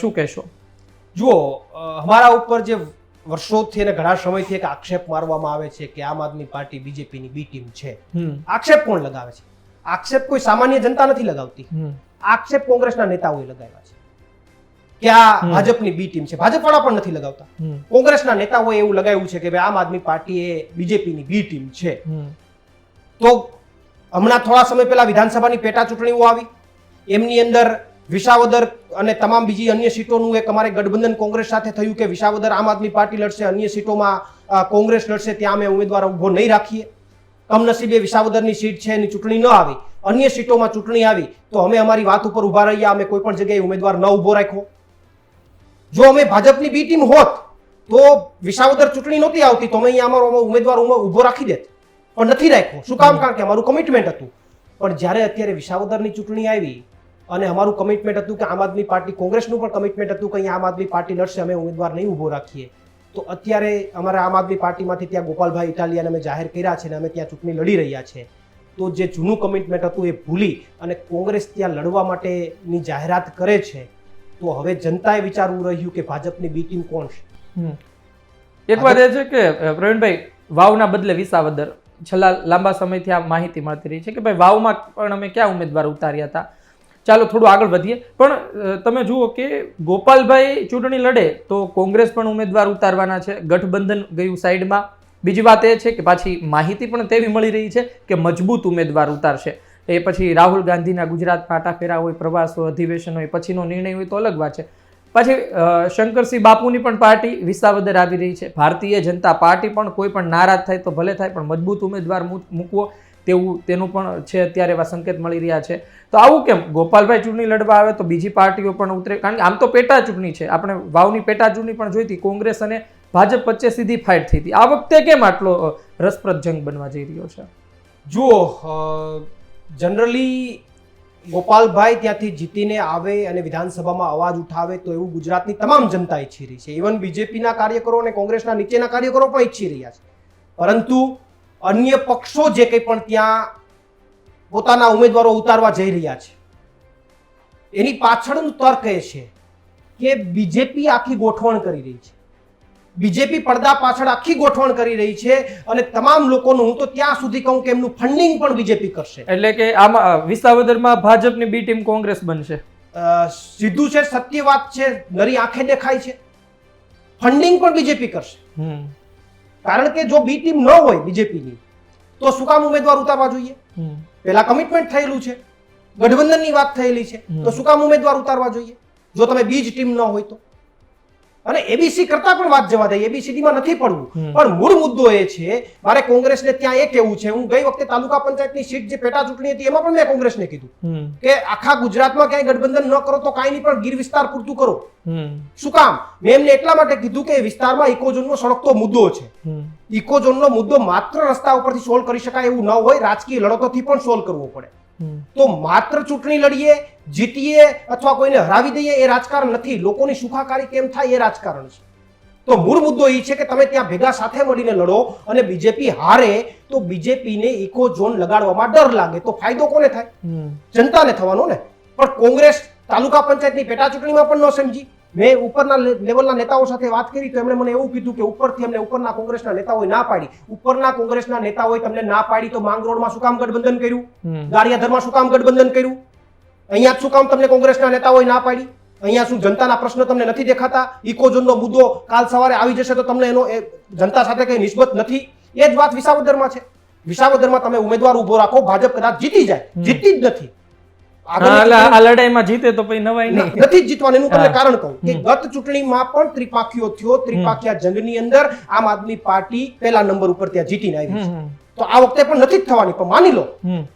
શું કહેશો? જુઓ, અમારા ઉપર જે વર્ષોથી અને ઘણા સમયથી એક આક્ષેપ મારવામાં આવે છે કે આમ આદમી પાર્ટી બીજેપીની બી ટીમ છે. આક્ષેપ કોણ લગાવે છે? આક્ષેપ કોઈ સામાન્ય જનતા નથી લગાવતી. આક્ષેપ કોંગ્રેસના નેતાઓએ લગાવ્યા છે કે આ ભાજપની બી ટીમ છે. ભાજપવાળા પણ નથી લગાવતા. કોંગ્રેસના નેતાઓએ એવું લગાવ્યું છે કે ભાઈ આમ આદમી પાર્ટી એ બીજેપીની બી ટીમ છે. તો હમણાં થોડા સમય પહેલા વિધાનસભાની પેટા ચૂંટણીઓ આવી, એમની અંદર વિસાવદર અને તમામ બીજી અન્ય સીટોનું એક અમારે ગઠબંધન કોંગ્રેસ સાથે થયું કે વિસાવદર આમ આદમી પાર્ટી લડશે, અન્ય સીટોમાં કોંગ્રેસ લડશે, ત્યાં અમે ઉમેદવાર ઉભો નહીં રાખીએ. કમનસીબે વિસાવદરની સીટ છે એની ચૂંટણી ન આવી, અન્ય સીટોમાં ચૂંટણી આવી તો અમે અમારી વાત ઉપર ઉભા રહ્યા, અમે કોઈ પણ જગ્યાએ ઉમેદવાર ન ઉભો રાખ્યો. જો અમે ભાજપની બી ટીમ હોત તો વિસાવદર ચૂંટણી નહોતી આવતી તો અમે અહીંયા અમારો ઉમેદવાર ઉભો રાખી દેત, પણ નથી રાખ્યો. શું કામ? કારણ કે અમારું કમિટમેન્ટ હતું. પણ જ્યારે અત્યારે વિસાવદરની ચૂંટણી આવી અને અમારું કમિટમેન્ટ હતું કે આમ આદમી પાર્ટી, કોંગ્રેસનું પણ કમિટમેન્ટ હતું કે અહીંયા આમ આદમી પાર્ટી લડશે, અમે ઉમેદવાર નહીં ઉભો રાખીએ, તો અત્યારે અમારા આમ આદમી પાર્ટીમાંથી ત્યાં ગોપાલભાઈ ઇટાલિયાને અમે જાહેર કર્યા છે અને અમે ત્યાં ચૂંટણી લડી રહ્યા છે. તો જે જૂનું કમિટમેન્ટ હતું એ ભૂલી અને કોંગ્રેસ ત્યાં લડવા માટેની જાહેરાત કરે છે, તો હવે જનતાએ વિચારવું રહ્યું કે ભાજપની બી ટીમ કોણ છે. એક વાત એ છે કે પ્રવીણભાઈ, વાવના બદલે વિસાવદર, છેલ્લા લાંબા સમયથી આ માહિતી મળતી રહી છે કે ભાઈ વાવમાં પણ અમે ક્યાં ઉમેદવાર ઉતાર્યા હતા. ચાલો થોડું આગળ વધીએ, પણ તમે જુઓ કે ગોપાલભાઈ ચૂંટણી લડે તો કોંગ્રેસ પણ ઉમેદવાર ઉતારવાના છે, ગઠબંધન ગયું સાઈડમાં. બીજી વાત એ છે કે પાછી માહિતી પણ તેવી મળી રહી છે કે મજબૂત ઉમેદવાર ઉતારશે. એ પછી રાહુલ ગાંધીના ગુજરાતમાં આટાફેરા હોય, પ્રવાસ હોય, અધિવેશન હોય, પછીનો નિર્ણય હોય તો અલગ વાત છે. પછી શંકરસિંહ બાપુની પણ પાર્ટી વિસાવદર આવી રહી છે. ભારતીય જનતા પાર્ટી પણ કોઈ પણ નારાજ થાય તો ભલે થાય, પણ મજબૂત ઉમેદવાર મૂકવો તેનું પણ છે અત્યારે એવા સંકેત મળી રહ્યા છે. તો આવું કેમ ગોપાલભાઈ ચૂંટણી લડવા આવે તો બીજી પાર્ટીઓ પણ ઉતરે? કારણ કે આમ તો પેટા ચૂંટણી છે, આપણે વાવની પેટા ચૂંટણી પણ જોઈ હતી, કોંગ્રેસ અને ભાજપ વચ્ચે સીધી ફાઇટ થઈ હતી. આ વખતે કેમ આટલો રસપ્રદ જંગ બનવા જઈ રહ્યો છે? જુઓ, જનરલી ગોપાલભાઈ ત્યાંથી જીતીને આવે અને વિધાનસભામાં અવાજ ઉઠાવે તો એવું ગુજરાતની તમામ જનતા ઈચ્છી રહી છે. ઇવન બીજેપીના કાર્યકરો અને કોંગ્રેસના નીચેના કાર્યકરો પણ ઈચ્છી રહ્યા છે. પરંતુ અન્ય પક્ષો જે કંઈ પણ ત્યાં પોતાના ઉમેદવારો ઉતારવા જઈ રહ્યા છે એની પાછળનું તર્ક એ છે કે બીજેપી આખી ગોઠવણ કરી રહી છે. બીજેપી પડદા પાછળ આખી ગોઠવણ કરી રહી છે અને તમામ લોકોનું, હું તો ત્યાં સુધી કહું કે એમનું ફંડિંગ પણ બીજેપી કરશે. એટલે કે આમાં વિસાવદરમાં ભાજપની બી ટીમ કોંગ્રેસ બનશે. સીધું છે, સત્ય વાત છે, નરી આંખે દેખાય છે. ફંડિંગ પણ બીજેપી કરશે. કારણ કે જો બી ટીમ ન હોય બીજેપીની તો શું કામ ઉમેદવાર ઉતારવા જોઈએ? પેલા કમિટમેન્ટ થયેલું છે, ગઠબંધનની વાત થયેલી છે, તો શું કામ ઉમેદવાર ઉતારવા જોઈએ જો તમે બીજ ટીમ ન હોય તો? અને એબીસી કરતા પણ વાત જવા દે, એબીસીડી માં નથી પડવું, પણ મૂળ મુદ્દો એ છે, મારે કોંગ્રેસને ત્યાં એ કહેવું છે, હું ગઈ વખતે તાલુકા પંચાયતની સીટ જે પેટા ચૂંટણી હતી એમાં પણ મેં કોંગ્રેસને કીધું કે આખા ગુજરાતમાં ક્યાંય ગઠબંધન ન કરો તો કાંઈ નહીં, પણ ગીર વિસ્તાર પૂરતું કરો. શું કામ? મેં એમને એટલા માટે કીધું કે વિસ્તારમાં ઇકોઝોનનો સળગતો મુદ્દો છે. ઇકોઝોનનો મુદ્દો માત્ર રસ્તા ઉપરથી સોલ્વ કરી શકાય એવું ન હોય, રાજકીય લડતોથી પણ સોલ્વ કરવો પડે. તો માત્ર ચૂંટણી લડીએ, જીતીએ અથવા કોઈને હરાવી દઈએ એ રાજકારણ નથી. લોકોની સુખાકારી કેમ થાય એ રાજકારણ છે. તો મૂળ મુદ્દો એ છે કે તમે ત્યાં ભેગા સાથે મળીને લડો અને બીજેપી હારે તો બીજેપીને ઇકો ઝોન લગાડવામાં ડર લાગે તો ફાયદો કોને થાય? જનતાને થવાનો ને. પણ કોંગ્રેસ તાલુકા પંચાયતની પેટા ચૂંટણીમાં પણ ન સમજી. મેં ઉપરના લેવલના નેતાઓ સાથે વાત કરી તો એમણે મને એવું કીધું કે ઉપરથી અમને ઉપરના કોંગ્રેસના નેતાઓએ ના પાડી. ઉપરના કોંગ્રેસના નેતાઓએ તમને ના પાડી તો માંગરોળમાં શું કામ ગઠબંધન કર્યું? ગારિયાધરમાં શું કામ ગઠબંધન કર્યું? અહીંયા શું કામ તમને કોંગ્રેસના નેતાઓએ ના પાડી? અહીંયા શું જનતાના પ્રશ્ન તમને નથી દેખાતા? ઇકોઝોનનો મુદ્દો કાલ સવારે આવી જશે તો તમને એનો જનતા સાથે કઈ નિસ્બત નથી? એ જ વાત વિસાવદરમાં છે. વિસાવદરમાં તમે ઉમેદવાર ઉભો રાખો, ભાજપ કદાચ જીતી જાય, જીતતી જ નથી. આ લડાઈમાં જીતે તો પછી નવાઈ નહીં, નથી જીતવાનું. એનું તમને કારણ કહું કે ગત ચૂંટણીમાં પણ ત્રિપાખીઓ થયો. ત્રિપાખીયા જંગની અંદર આમ આદમી પાર્ટી પહેલા નંબર ઉપર ત્યાં જીતીને આવી છે. તો આ વખતે પણ નથી જ થવાની. પણ માની લો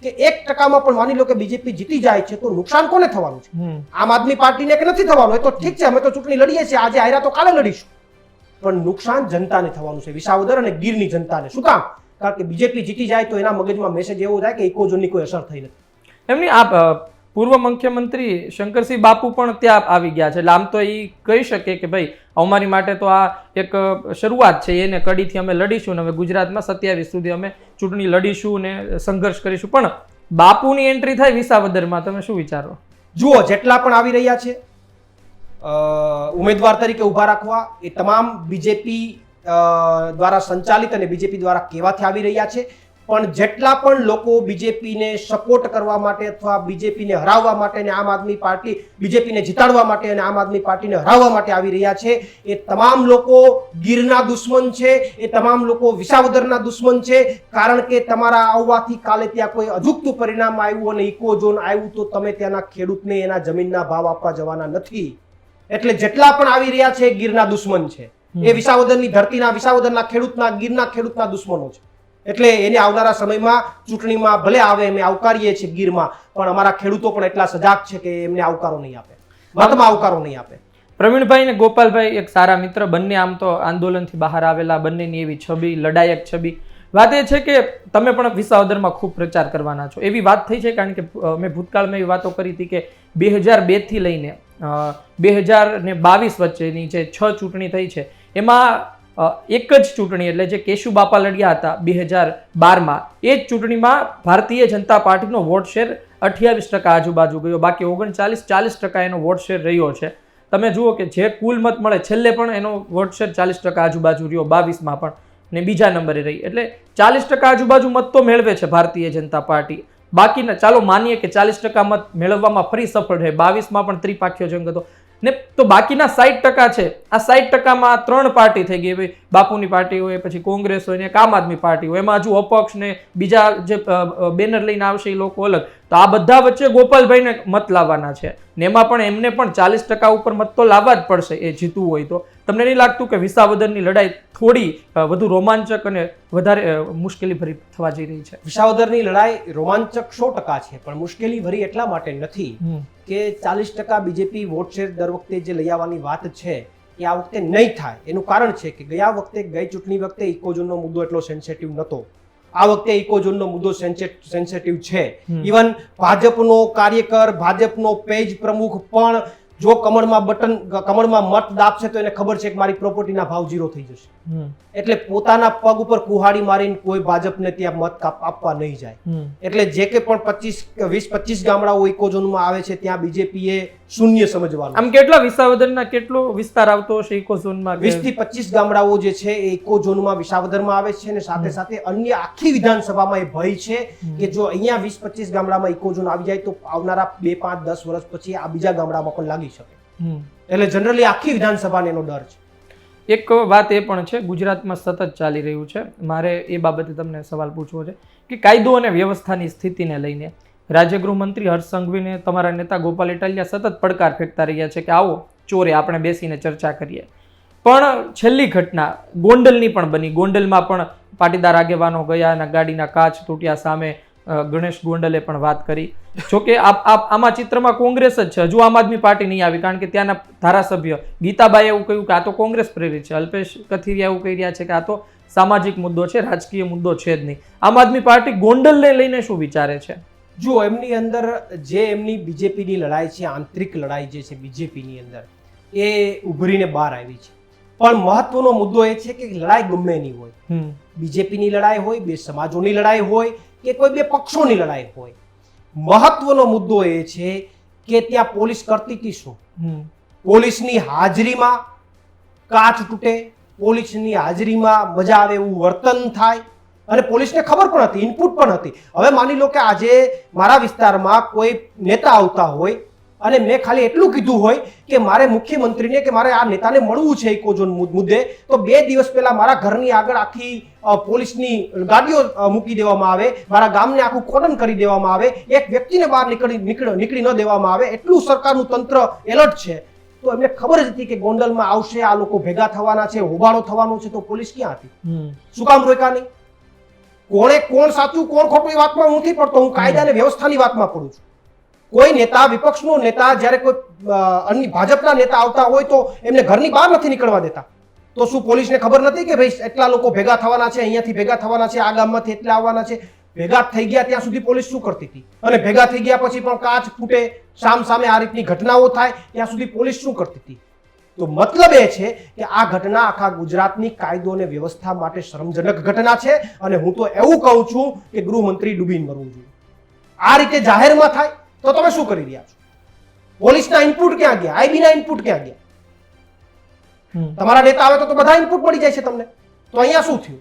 કે 1% પણ માની લો કે બીજેપી જીતી જાય છે તો નુકસાન કોને થવાનું છે? આમ આદમી પાર્ટીને કે નથી થવાનું? એ તો ઠીક છે, અમે તો ચૂંટણી લડીએ છીએ, આજે હાર્યા તો કાલે લડીશું. પણ નુકસાન જનતાને થવાનું છે, વિસાવદર અને ગીરની જનતાને. શું કામ? કારણ કે બીજેપી જીતી જાય તો એના મગજમાં મેસેજ એવો જાય કે ઇકોઝોનની કોઈ અસર થઈ નથી. એમની આ પૂર્વ મુખ્યમંત્રી શંકરસિંહ બાપુ પણ ત્યાં આવી ગયા છે. એટલે આમ તો એ કહી શકે કે ભાઈ અમારી માટે તો આ એક શરૂઆત છે, એને કડીથી અમે લડીશું ને હવે ગુજરાતમાં 27 સુધી અમે ચૂંટણી લડીશું ને સંઘર્ષ કરીશું. પણ બાપુની એન્ટ્રી થાય વિસાવદરમાં, તમે શું વિચારો? જુઓ, જેટલા પણ આવી રહ્યા છે ઉમેદવાર તરીકે ઉભા રાખવા, એ તમામ બીજેપી દ્વારા સંચાલિત અને બીજેપી દ્વારા કહેવાથી આવી રહ્યા છે. પણ જેટલા પણ લોકો બીજેપીને સપોર્ટ કરવા માટે અથવા બીજેપીને હરાવવા માટે અને આમ આદમી પાર્ટી બીજેપીને જીતાડવા માટે અને આમ આદમી પાર્ટીને હરાવવા માટે આવી રહ્યા છે, એ તમામ લોકો ગીરના દુશ્મન છે, એ તમામ લોકો વિસાવદરના દુશ્મન છે. કારણ કે તમારા આવવાથી કાલે ત્યાં કોઈ અજુગતું પરિણામ આવ્યું અને ઇકોઝોન આવ્યું તો તમે ત્યાંના ખેડૂતને એના જમીનના ભાવ આપવા જવાના નથી. એટલે જેટલા પણ આવી રહ્યા છે ગીરના દુશ્મન છે. એ વિસાવદરની ધરતીના, વિસાવદરના ખેડૂતના, ગીરના ખેડૂતના દુશ્મનો છે. એટલે એને આવનારા સમયમાં ચૂંટણીમાં ભલે આવે અમે આવકારીએ છીએ ગીરમાં, પણ અમારા ખેડૂતો પણ એટલા સજાગ છે કે એમને આવકારો નહીં આપે, મતમાં આવકારો નહીં આપે. પ્રવીણભાઈ ને ગોપાલભાઈ એક સારા મિત્ર, બંને આમ તો આંદોલનથી બહાર આવેલા, બંનેની એવી છબી, લડાયક છબી. વાત એ છે કે તમે પણ વિસાવદરમાં ખૂબ પ્રચાર કરવાના છો એવી વાત થઈ છે. કારણ કે મેં ભૂતકાળમાં એવી વાતો કરી હતી કે 2002 થી લઈને 2022 વચ્ચેની જે 6 ચૂંટણી થઈ છે એમાં એક જ ચૂંટણી એટલે જે કેશુબાપા લડ્યા હતા 2012માં, એ જ ચૂંટણીમાં ભારતીય જનતા પાર્ટીનો વોટ શેર 28% આજુબાજુ ગયો. બાકી 39-40% એનો વોટ શેર રહ્યો છે. તમે જુઓ કે જે કુલ મત મળે છેલ્લે પણ એનો વોટ શેર 40% આજુબાજુ રહ્યો, 22માં પણ, ને બીજા નંબરે રહી. એટલે 40% આજુબાજુ મત તો મેળવે છે ભારતીય જનતા પાર્ટી. બાકીના ચાલો માનીએ કે 40% મત મેળવવામાં ફરી સફળ રહે, 22માં પણ ત્રિપાખ્યો જંગ હતો ને, તો બાકીના 60% છે. આ 60%માં 3 પાર્ટી થઈ ગઈ. ભાઈ બાપુની પાર્ટી હોય, પછી કોંગ્રેસ હોય ને એક આમ આદમી પાર્ટી હોય. એમાં હજુ અપક્ષ ને બીજા જે બેનર લઈને આવશે એ લોકો અલગ. તો આ બધા વચ્ચે ગોપાલભાઈને મત લાવવાના છે ને એમાં પણ એમને પણ 40% ઉપર મત તો લાવવા જ પડશે એ જીતવું હોય તો. તમને નહીં લાગતું કે વિસાવદરની લડાઈ થોડી વધુ રોમાંચક અને વધારે મુશ્કેલી ભરી થવા જઈ રહી છે? વિસાવદરની લડાઈ રોમાંચક 100% છે, પણ મુશ્કેલી ભરી એટલા માટે નથી કે 40% બીજેપી વોટ શેર દર વખતે જે લઈ આવવાની વાત છે એ આ વખતે નહીં થાય. એનું કારણ છે કે ગયા વખતે ગઈ ચૂંટણી વખતે ઇકોઝોનનો મુદ્દો એટલો સેન્સિટિવ નહોતો. આ વખતે ઇકોઝોનનો મુદ્દો સેન્સિટિવ છે. ઇવન ભાજપનો કાર્યકર, ભાજપનો પેજ પ્રમુખ પણ જો કમળમાં મત દાબશે તો એને ખબર છે કે મારી પ્રોપર્ટીના ભાવ 0 થઈ જશે. એટલે પોતાના પગ ઉપર કુહાડી મારીને કોઈ ભાજપને ત્યાં મત આપવા નહીં જાય. એટલે જે કે પણ 20-25 ગામડાઓ ઇકોઝોનમાં આવે છે ત્યાં બીજેપીએ શૂન્ય સમજવાનું. આમ કેટલા વિસાવદરના કેટલો વિસ્તાર આવતો હશે ઇકોઝોનમાં? 20 થી 25 ગામડાઓ જે છે એ ઇકોઝોનમાં વિસાવદરમાં આવે છે અને સાથે સાથે અન્ય આખી વિધાનસભામાં એ ભય છે કે જો અહીંયા 20-25 ગામડામાં ઇકોઝોન આવી જાય તો આવનારા 2, 5, 10 વર્ષ પછી આ બીજા ગામડામાં પણ લાગી શકે. એટલે જનરલી આખી વિધાનસભાને એનો ડર છે. એક વાત એ પણ છે, ગુજરાતમાં સતત ચાલી રહ્યું છે, મારે એ બાબતે તમને સવાલ પૂછવો છે કે કાયદો અને વ્યવસ્થાની સ્થિતિને લઈને રાજ્ય ગૃહમંત્રી હર્ષ સંઘવીને તમારા નેતા ગોપાલ ઇટાલિયા સતત પડકાર ફેંકતા રહ્યા છે કે આવો ચોરે આપણે બેસીને ચર્ચા કરીએ. પણ છેલ્લી ઘટના ગોંડલની પણ બની. ગોંડલમાં પણ પાટીદાર આગેવાનો ગયા અને ગાડીના કાચ તૂટ્યા સામે ગણેશ ગોંડલે પણ વાત કરી. જોકે આમાં ચિત્રમાં કોંગ્રેસ જ છે, હજુ આમ આદમી પાર્ટી નહીં આવી, કારણ કે ત્યાંના ધારાસભ્ય ગીતાબાઈએ એવું કહ્યું કે આ તો કોંગ્રેસ પ્રેરિત છે. અલ્પેશ કથિરિયા એવું કહી રહ્યા છે કે આ તો સામાજિક મુદ્દો છે, રાજકીય મુદ્દો છે જ નહીં. આમ આદમી પાર્ટી ગોંડલને લઈને શું વિચારે છે? જો એમની અંદર જે એમની બીજેપીની લડાઈ છે, આંતરિક લડાઈ જે છે બીજેપીની અંદર એ ઉભરીને બહાર આવી છે. પણ મહત્વનો મુદ્દો એ છે કે લડાઈ ગમે એની હોય, બીજેપીની લડાઈ હોય, બે સમાજોની લડાઈ હોય કે કોઈ બે પક્ષોની લડાઈ હોય, મહત્વનો મુદ્દો એ છે કે ત્યાં પોલીસ કરતી હતી શું? પોલીસની હાજરીમાં કાચ તૂટે, પોલીસની હાજરીમાં મજા આવે એવું વર્તન થાય અને પોલીસને ખબર પણ હતી, ઇનપુટ પણ હતી. હવે માની લો કે આજે મારા વિસ્તારમાં કોઈ નેતા આવતા હોય અને મેં ખાલી એટલું કીધું હોય કે મારે મુખ્યમંત્રીને કે મારે આ નેતાને મળવું છે ઇકોઝોન મુદ્દે, તો 2 દિવસ પહેલા મારા ઘરની આગળ આખી પોલીસની ગાડીઓ મૂકી દેવામાં આવે, મારા ગામને આખું કોર્ડન કરી દેવામાં આવે, એક વ્યક્તિને બહાર નીકળી ન દેવામાં આવે, એટલું સરકારનું તંત્ર એલર્ટ છે. તો એમને ખબર જ હતી કે ગોંડલમાં આવશે, આ લોકો ભેગા થવાના છે, હોબાળો થવાનો છે, તો પોલીસ ક્યાં હતી? શું કામ રોક્યા નહીં? કોણ સાચું કોણ ખોટું એ વાતમાં હું નથી પડતો, હું કાયદા અને વ્યવસ્થાની વાતમાં પડું છું. કોઈ નેતા, વિપક્ષનો નેતા જ્યારે કોઈ અન્ય ભાજપના નેતા આવતા હોય તો એમને ઘરની બહાર નથી નીકળવા દેતા. તો શું પોલીસને ખબર નથી કે ભાઈ એટલા લોકો ભેગા થવાના છે, અહીંયાથી ભેગા થવાના છે, આ ગામમાંથી એટલા આવવાના છે? ભેગા થઈ ગયા ત્યાં સુધી પોલીસ શું કરતી હતી? અને ભેગા થઈ ગયા પછી પણ કાચ ફૂટે, સામે આ રીતની ઘટનાઓ થાય ત્યાં સુધી પોલીસ શું કરતી હતી? તો મતલબ એ છે કે આ ઘટના આખા ગુજરાતની કાયદો અને વ્યવસ્થા માટે શરમજનક ઘટના છે અને હું તો એવું કહું છું કે ગૃહમંત્રી ડૂબીને મરવું જોઈએ. આ રીતે જાહેરમાં થાય તો તમે શું કરી રહ્યા છો? પોલીસના ઇનપુટ ક્યાં ગયા? આઈબીના ઇનપુટ ક્યાં ગયા? તમારા નેતા આવે તો બધા ઇનપુટ મળી જાય છે તમને. તો અહીંયા શું થયું?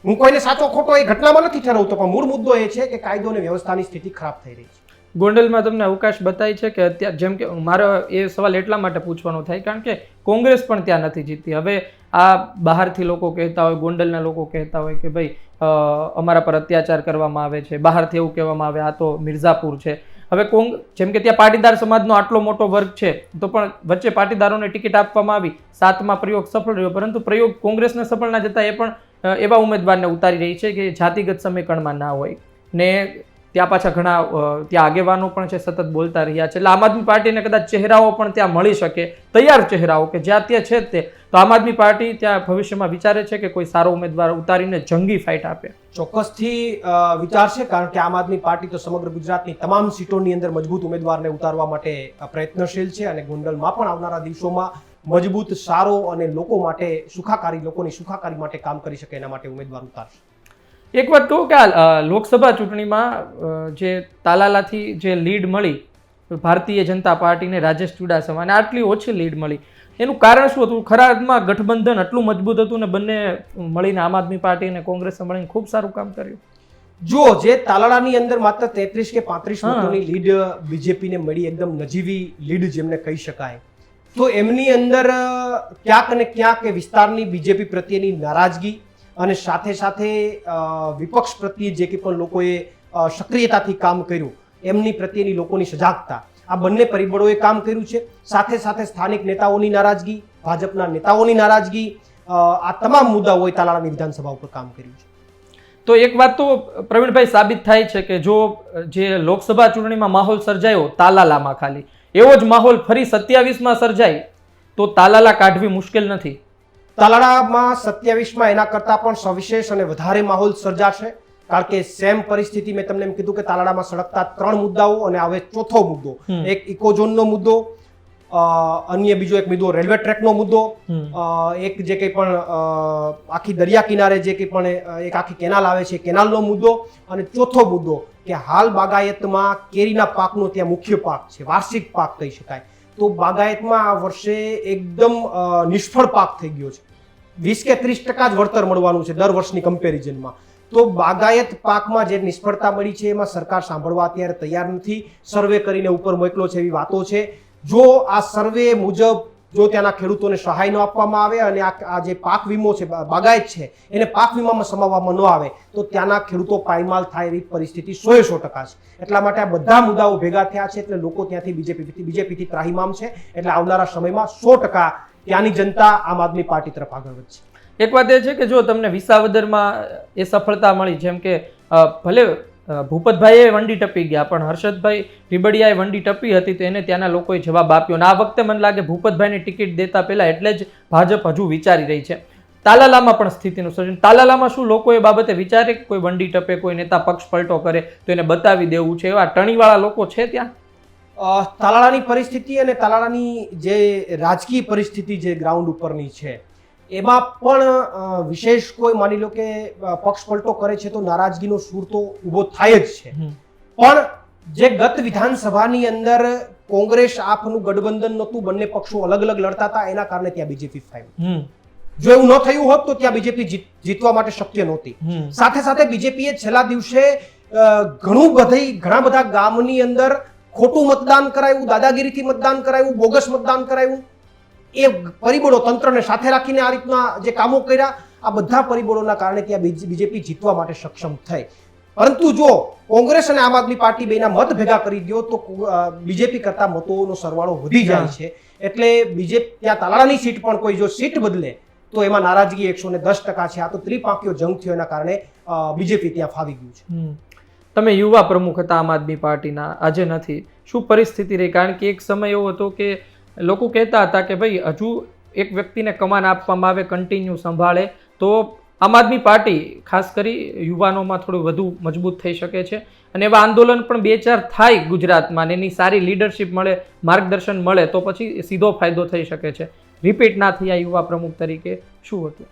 હું કોઈને સાચો ખોટો એ ઘટનામાં નથી ઠરાવતો, પણ મૂળ મુદ્દો એ છે કે કાયદો અને વ્યવસ્થાની સ્થિતિ ખરાબ થઈ રહી છે. ગોંડલમાં તમને અવકાશ બતાવી છે કે અત્યારે, જેમ કે મારો એ સવાલ એટલા માટે પૂછવાનો થાય કારણ કે કોંગ્રેસ પણ ત્યાં નથી જીતતી. હવે આ બહારથી લોકો કહેતા હોય, ગોંડલના લોકો કહેતા હોય કે ભાઈ અમારા પર અત્યાચાર કરવામાં આવે છે, બહારથી એવું કહેવામાં આવે આ તો મિર્ઝાપુર છે. હવે જેમ કે ત્યાં પાટીદાર સમાજનો આટલો મોટો વર્ગ છે તો પણ વચ્ચે પાટીદારોને ટિકિટ આપવામાં આવી, 7મા પ્રયોગ સફળ રહ્યો, પરંતુ પ્રયોગ કોંગ્રેસને સફળ ના જતા એ પણ એવા ઉમેદવારને ઉતારી રહી છે કે જાતિગત સમીકરણમાં ના હોય ને ત્યાં પાછા ઘણા ત્યાં આગેવાનો પણ છે સતત બોલતા રહ્યા છે. એટલે આમ આદમી પાર્ટીને કદાચ ચહેરાઓ પણ ત્યાં મળી શકે, તૈયાર ચહેરાઓ કે જ્યાં ત્યાં છે તે, તો આમ આદમી પાર્ટી ત્યાં ભવિષ્યમાં વિચારે છે કે કોઈ સારો ઉમેદવાર ઉતારીને જંગી ફાઇટ આપે. ચોક્કસથી વિચારશે, કારણ કે આમ આદમી પાર્ટી તો સમગ્ર ગુજરાતની તમામ સીટોની અંદર મજબૂત ઉમેદવારને ઉતારવા માટે પ્રયત્નશીલ છે અને ગોંડલમાં પણ આવનારા દિવસોમાં મજબૂત, સારો અને લોકો માટે લોકોની સુખાકારી માટે કામ કરી શકે એના માટે ઉમેદવાર ઉતારશે. એક વાત કહું કે આ લોકસભા ચૂંટણીમાં જે તાલાલાથી જે લીડ મળી ભારતીય જનતા પાર્ટીને, રાજેશ ચુડાસમાને આટલી ઓછી લીડ મળી, એનું કારણ શું હતું? ખરા અર્થમાં ગઠબંધન આટલું મજબૂત હતું ને બંને મળીને આમ આદમી પાર્ટી અને કોંગ્રેસે મળીને ખૂબ સારું કામ કર્યું. જો જે તાલાલાની અંદર માત્ર 33 કે 35 મતોની લીડ બીજેપીને મળી, એકદમ નજીવી લીડ જેમને કહી શકાય, તો એમની અંદર ક્યાંક ને ક્યાંક વિસ્તારની બીજેપી પ્રત્યેની નારાજગી અને સાથે સાથે વિપક્ષ પ્રત્યે જે કે પણ લોકોએ સક્રિયતાથી કામ કર્યું એમની પ્રત્યેની લોકોની સજાગતા, આ બંને પરિબળોએ કામ કર્યું છે. સાથે સાથે સ્થાનિક નેતાઓની નારાજગી, ભાજપના નેતાઓની નારાજગી, આ તમામ મુદ્દાઓએ તાલાળાની વિધાનસભા ઉપર કામ કર્યું છે. તો એક વાત તો પ્રવીણભાઈ સાબિત થાય છે કે જો જે લોકસભા ચૂંટણીમાં માહોલ સર્જાયો તાલાલામાં ખાલી એવો જ માહોલ ફરી 27માં સર્જાય તો તાલાલા કાઢવી મુશ્કેલ નથી. તાલાળામાં 27માં એના કરતાં પણ સવિશેષ અને વધારે માહોલ સર્જાશે. કારણ કે સેમ પરિસ્થિતિ મેં તમને એમ કીધું કે તાલાળામાં સળગતા 3 મુદ્દાઓ અને હવે ચોથો મુદ્દો, એક ઇકોઝોનનો મુદ્દો, અન્ય બીજો એક મુદ્દો રેલવે ટ્રેકનો મુદ્દો, એક જે કંઈ પણ આખી દરિયા કિનારે જે કંઈ પણ એક આખી કેનાલ આવે છે કેનાલનો મુદ્દો, અને ચોથો મુદ્દો કે હાલ બાગાયતમાં કેરીના પાકનો ત્યાં મુખ્ય પાક છે, વાર્ષિક પાક કહી શકાય. તો બાગાયતમાં આ વર્ષે એકદમ નિષ્ફળ પાક થઈ ગયો છે. 20 કે 30% જ વળતર મળવાનું છે દર વર્ષની કમ્પેરિઝનમાં. તો બાગાયત પાકમાં જે નિષ્ફળતા મળી છે એમાં સરકાર સાંભળવા અત્યારે તૈયાર નથી. સર્વે કરીને ઉપર મોકલો છે એવી વાતો છે. જો આ સર્વે મુજબ જો ત્યાંના ખેડૂતોને સહાય ન આપવામાં આવે અને આ જે પાક વીમો છે બાગાયત છે એને પાક વીમામાં સમાવવામાં ન આવે તો ત્યાંના ખેડૂતો પાયમાલ થાય એવી પરિસ્થિતિ 100% છે. એટલા માટે આ બધા મુદ્દાઓ ભેગા થયા છે એટલે લોકો ત્યાંથી બીજેપીથી ત્રાહિમામ છે. એટલે આવનારા સમયમાં 100% ત્યાંની જનતા આમ આદમી પાર્ટી તરફ આગળ વધશે. એક વાત એ છે કે જો તમને વિસાવદરમાં એ સફળતા મળી, જેમ કે ભલે ભૂપતભાઈએ વંડી ટપી ગયા પણ હર્ષદભાઈ રીબડિયાએ વંડી ટપી હતી તો એને ત્યાંના લોકોએ જવાબ આપ્યો. અને આ વખતે મને લાગે ભૂપતભાઈને ટિકિટ દેતા પહેલા એટલે જ ભાજપ હજુ વિચારી રહી છે. તાલાલામાં પણ સ્થિતિનું સર્જન, તાલાલામાં શું લોકો એ બાબતે વિચારે કે કોઈ વંડી ટપે, કોઈ નેતા પક્ષ પલટો કરે તો એને બતાવી દેવું છે, એવા ટણીવાળા લોકો છે ત્યાં? તાલાળાની પરિસ્થિતિ અને તાલાળાની જે રાજકીય પરિસ્થિતિ જે ગ્રાઉન્ડ ઉપરની છે એમાં પણ વિશેષ કોઈ માની લો કે પક્ષ પલટો કરે છે તો નારાજગીનો સૂર તો ઊભો થાય જ છે. પણ જે ગત વિધાનસભાની અંદર કોંગ્રેસ આપનું ગઠબંધન નહોતું, બંને પક્ષો અલગ અલગ લડતા હતા, એના કારણે ત્યાં બીજેપી ફાવ્યું. જો એવું ન થયું હોત તો ત્યાં બીજેપી જીતવા માટે શક્ય નહોતી. સાથે સાથે બીજેપીએ છેલ્લા દિવસે ઘણા બધા ગામની અંદર ખોટું મતદાન કરાયું, દાદાગીરીથી મતદાન કરાયું, બોગસ મતદાન કરાયું. એ પરિબળો તંત્રને સાથે રાખીને આ રીતના જે કામો કર્યા, આ બધા પરિબળોના કારણે ત્યાં બીજેપી જીતવા માટે સક્ષમ થઈ. પરંતુ જો કોંગ્રેસ અને આમ આદમી પાર્ટી બેના મત ભેગા કરી દો તો બીજેપી કરતા મતોનો સરવાળો વધી જાય છે. એટલે બીજેપી ત્યાં તાલાળાની સીટ પણ કોઈ જો સીટ બદલે તો એમાં નારાજગી 110% છે. આ તો ત્રિપાંખીયો જંગ થયો એના કારણે બીજેપી ત્યાં ફાવી ગયું છે. તમે યુવા પ્રમુખ હતા આમ આદમી પાર્ટીના, આજે નથી, શું પરિસ્થિતિ રહી? કારણ કે એક સમય એવો હતો કે લોકો કહેતા હતા કે ભાઈ હજુ એક વ્યક્તિને કમાન આપવામાં આવે, કન્ટિન્યુ સંભાળે તો આમ આદમી પાર્ટી ખાસ કરી યુવાનોમાં થોડું વધુ મજબૂત થઈ શકે છે. અને એવા આંદોલન પણ 2-4 થાય ગુજરાતમાં ને એની સારી લીડરશિપ મળે, માર્ગદર્શન મળે તો પછી સીધો ફાયદો થઈ શકે છે. રિપીટ ના થયા યુવા પ્રમુખ તરીકે શું હતું?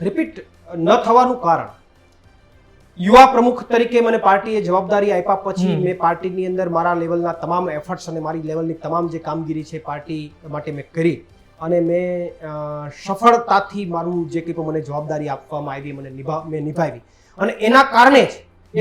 રિપીટ ન થવાનું કારણ, યુવા પ્રમુખ તરીકે મને પાર્ટીએ જવાબદારી આપ્યા પછી મેં પાર્ટીની અંદર મારા લેવલના તમામ એફર્ટ્સ અને મારી લેવલની તમામ જે કામગીરી છે પાર્ટી માટે મેં કરી અને મેં સફળતાથી મારું જે કંઈ પણ મને જવાબદારી આપવામાં આવી મેં નિભાવી. અને એના કારણે જ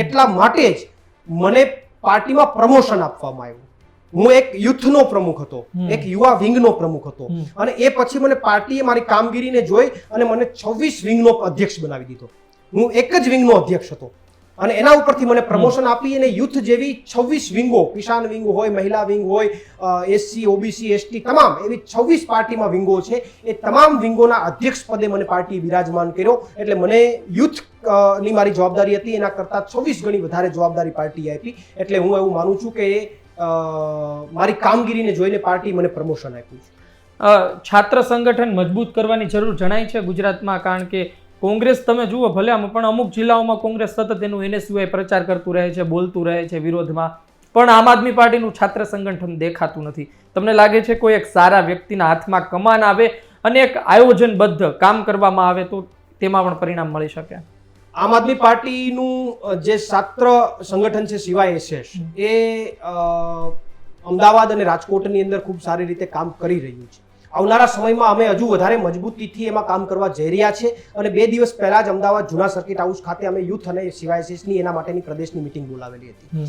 એટલા માટે જ મને પાર્ટીમાં પ્રમોશન આપવામાં આવ્યું. હું એક યુથનો પ્રમુખ હતો, એક યુવા વિંગનો પ્રમુખ હતો અને એ પછી મને પાર્ટીએ મારી કામગીરીને જોઈ અને મને 26 વિંગનો અધ્યક્ષ બનાવી દીધો. હું એક જ વિંગનો અધ્યક્ષ હતો અને એના ઉપરથી મને પ્રમોશન આપી અને યુથ જેવી 26 વિંગો, કિસાન વિંગ હોય, મહિલા વિંગ હોય, એસસી, ઓબીસી, એસટી, તમામ એવી 26 પાર્ટીમાં વિંગો છે. એ તમામ વિંગોના અધ્યક્ષ પદે મને પાર્ટી બિરાજમાન કર્યો. એટલે મને યુથ ની મારી જવાબદારી હતી એના કરતાં 26 ગણી વધારે જવાબદારી પાર્ટીએ આપી. એટલે હું એવું માનું છું કે મારી કામગીરીને જોઈને પાર્ટી મને પ્રમોશન આપ્યું છે. છાત્ર સંગઠન મજબૂત કરવાની જરૂર જણાય છે ગુજરાતમાં, કારણ કે કોંગ્રેસ તમે જુઓ ભલે આમ પણ અમુક જિલ્લાઓમાં કોંગ્રેસ સતત એનું NSUI પ્રચાર કરતું રહે છે, બોલતું રહે છે વિરોધમાં, પણ આમ આદમી પાર્ટીનું છાત્ર સંગઠન દેખાતું નથી. તમને લાગે છે કોઈ એક સારા વ્યક્તિના હાથમાં કમાન આવે અને એક આયોજનબદ્ધ કામ કરવામાં આવે તો તેમાં પણ પરિણામ મળી શકે? આમ આદમી પાર્ટીનું જે છાત્ર સંગઠન છે CYSS એ અમદાવાદ અને રાજકોટની અંદર ખૂબ સારી રીતે કામ કરી રહ્યું છે. આવનારા સમયમાં અમે હજુ વધારે મજબૂતીથી એમાં કામ કરવા જઈ રહ્યા છે અને 2 દિવસ પહેલા જ અમદાવાદ જૂના સર્કિટ હાઉસ ખાતે અમે યુથ અને CYSS ની એના માટેની પ્રદેશની મિટિંગ બોલાવેલી હતી.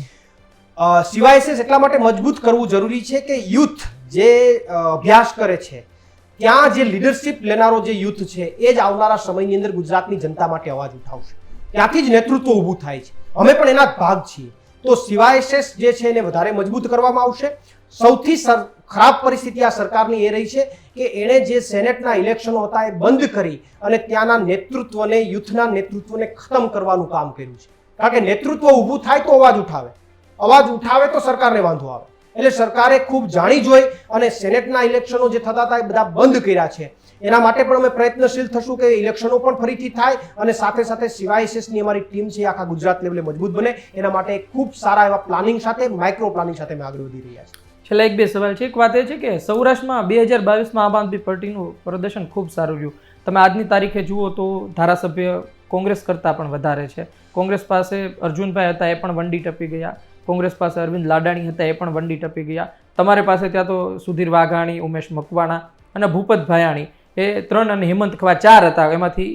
CYSS એટલા માટે મજબૂત કરવું જરૂરી છે કે યુથ જે અભ્યાસ કરે છે ત્યાં જે લીડરશિપ લેનારો જે યુથ છે એ જ આવનારા સમયની અંદર ગુજરાતની જનતા માટે અવાજ ઉઠાવશે. ત્યાંથી જ નેતૃત્વ ઊભું થાય છે. અમે પણ એના જ ભાગ છીએ. તો CYSS જે છે એને વધારે મજબૂત કરવામાં આવશે. સૌથી ખરાબ પરિસ્થિતિ આ સરકારની એ રહી છે કે એણે જે સેનેટના ઇલેક્શનો હતા એ બંધ કરી અને ત્યાંના નેતૃત્વને, યુથના નેતૃત્વને ખતમ કરવાનું કામ કર્યું છે. કારણ કે નેતૃત્વ ઊભું થાય તો અવાજ ઉઠાવે તો સરકારને વાંધો આવે. એટલે સરકારે ખૂબ જાણી જોઈ અને સેનેટના ઇલેક્શનો જે થતા હતા એ બધા બંધ કર્યા છે. એના માટે પણ અમે પ્રયત્નશીલ થશું કે ઇલેક્શનો પણ ફરીથી થાય અને સાથે સાથે CYSS ની અમારી ટીમ છે આખા ગુજરાત લેવલે મજબૂત બને. એના માટે ખૂબ સારા એવા પ્લાનિંગ સાથે, માઇક્રો પ્લાનિંગ સાથે અમે આગળ વધી રહ્યા છીએ. છેલ્લા 1-2 સવાલ છે. એક વાત એ છે કે સૌરાષ્ટ્રમાં 2022માં આમ આદમી પાર્ટીનું પ્રદર્શન ખૂબ સારું રહ્યું. તમે આજની તારીખે જુઓ તો ધારાસભ્ય કોંગ્રેસ કરતાં પણ વધારે છે. કોંગ્રેસ પાસે અર્જુનભાઈ હતા, એ પણ વંડી ટપી ગયા. કોંગ્રેસ પાસે અરવિંદ લાડાણી હતા, એ પણ વંડી ટપી ગયા. તમારી પાસે ત્યાં તો સુધીર વાઘાણી, ઉમેશ મકવાણા અને ભૂપત ભાયાણી, એ 3 અને હેમંત ખવા 4 હતા. એમાંથી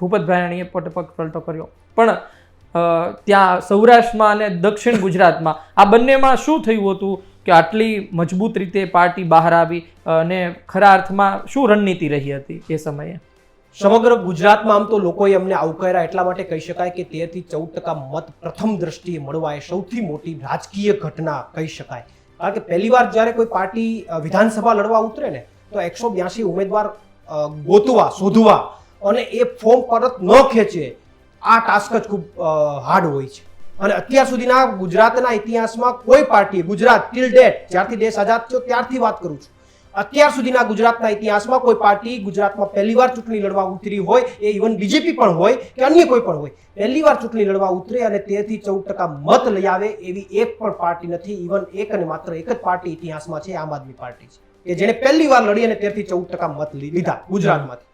ભૂપત ભાયાણીએ પગ પલટો કર્યો. પણ ત્યાં સૌરાષ્ટ્રમાં અને દક્ષિણ ગુજરાતમાં આ બંનેમાં શું થયું હતું કે આટલી મજબૂત રીતે પાર્ટી બહાર આવી અને ખરા અર્થમાં શું રણનીતિ રહી હતી એ સમયે? સમગ્ર ગુજરાતમાં આમ તો લોકોએ અમને આવકાર્યા એટલા માટે કહી શકાય કે 13 થી 14% મત પ્રથમ દ્રષ્ટિએ મળવા એ સૌથી મોટી રાજકીય ઘટના કહી શકાય. કારણ કે પહેલીવાર જ્યારે કોઈ પાર્ટી વિધાનસભા લડવા ઉતરે ને તો 182 ઉમેદવાર શોધવા અને એ ફોર્મ પરત ન ખેંચે, આ ટાસ્ક જ ખૂબ હાર્ડ હોય છે. અને અત્યાર સુધીના ગુજરાતના ઇતિહાસમાં કોઈ પાર્ટી, ગુજરાત ટિલ ડેટ, જ્યારથી દેશ આઝાદ થયો ત્યારથી વાત કરું છું, અત્યાર સુધીના ગુજરાતના ઇતિહાસમાં કોઈ પાર્ટી ગુજરાતમાં પહેલીવાર ચૂંટણી લડવા ઉતરી હોય, એ ઇવન બીજેપી પણ હોય કે અન્ય કોઈ પણ હોય, પહેલીવાર ચૂંટણી લડવા ઉતરે અને 13 થી 14% મત લઈ આવે એવી એક પણ પાર્ટી નથી. ઇવન એક અને માત્ર એક જ પાર્ટી ઇતિહાસમાં છે, આમ આદમી પાર્ટી છે, કે જેણે પહેલીવાર લડી અને 13 થી 14% મત લીધા ગુજરાતમાંથી.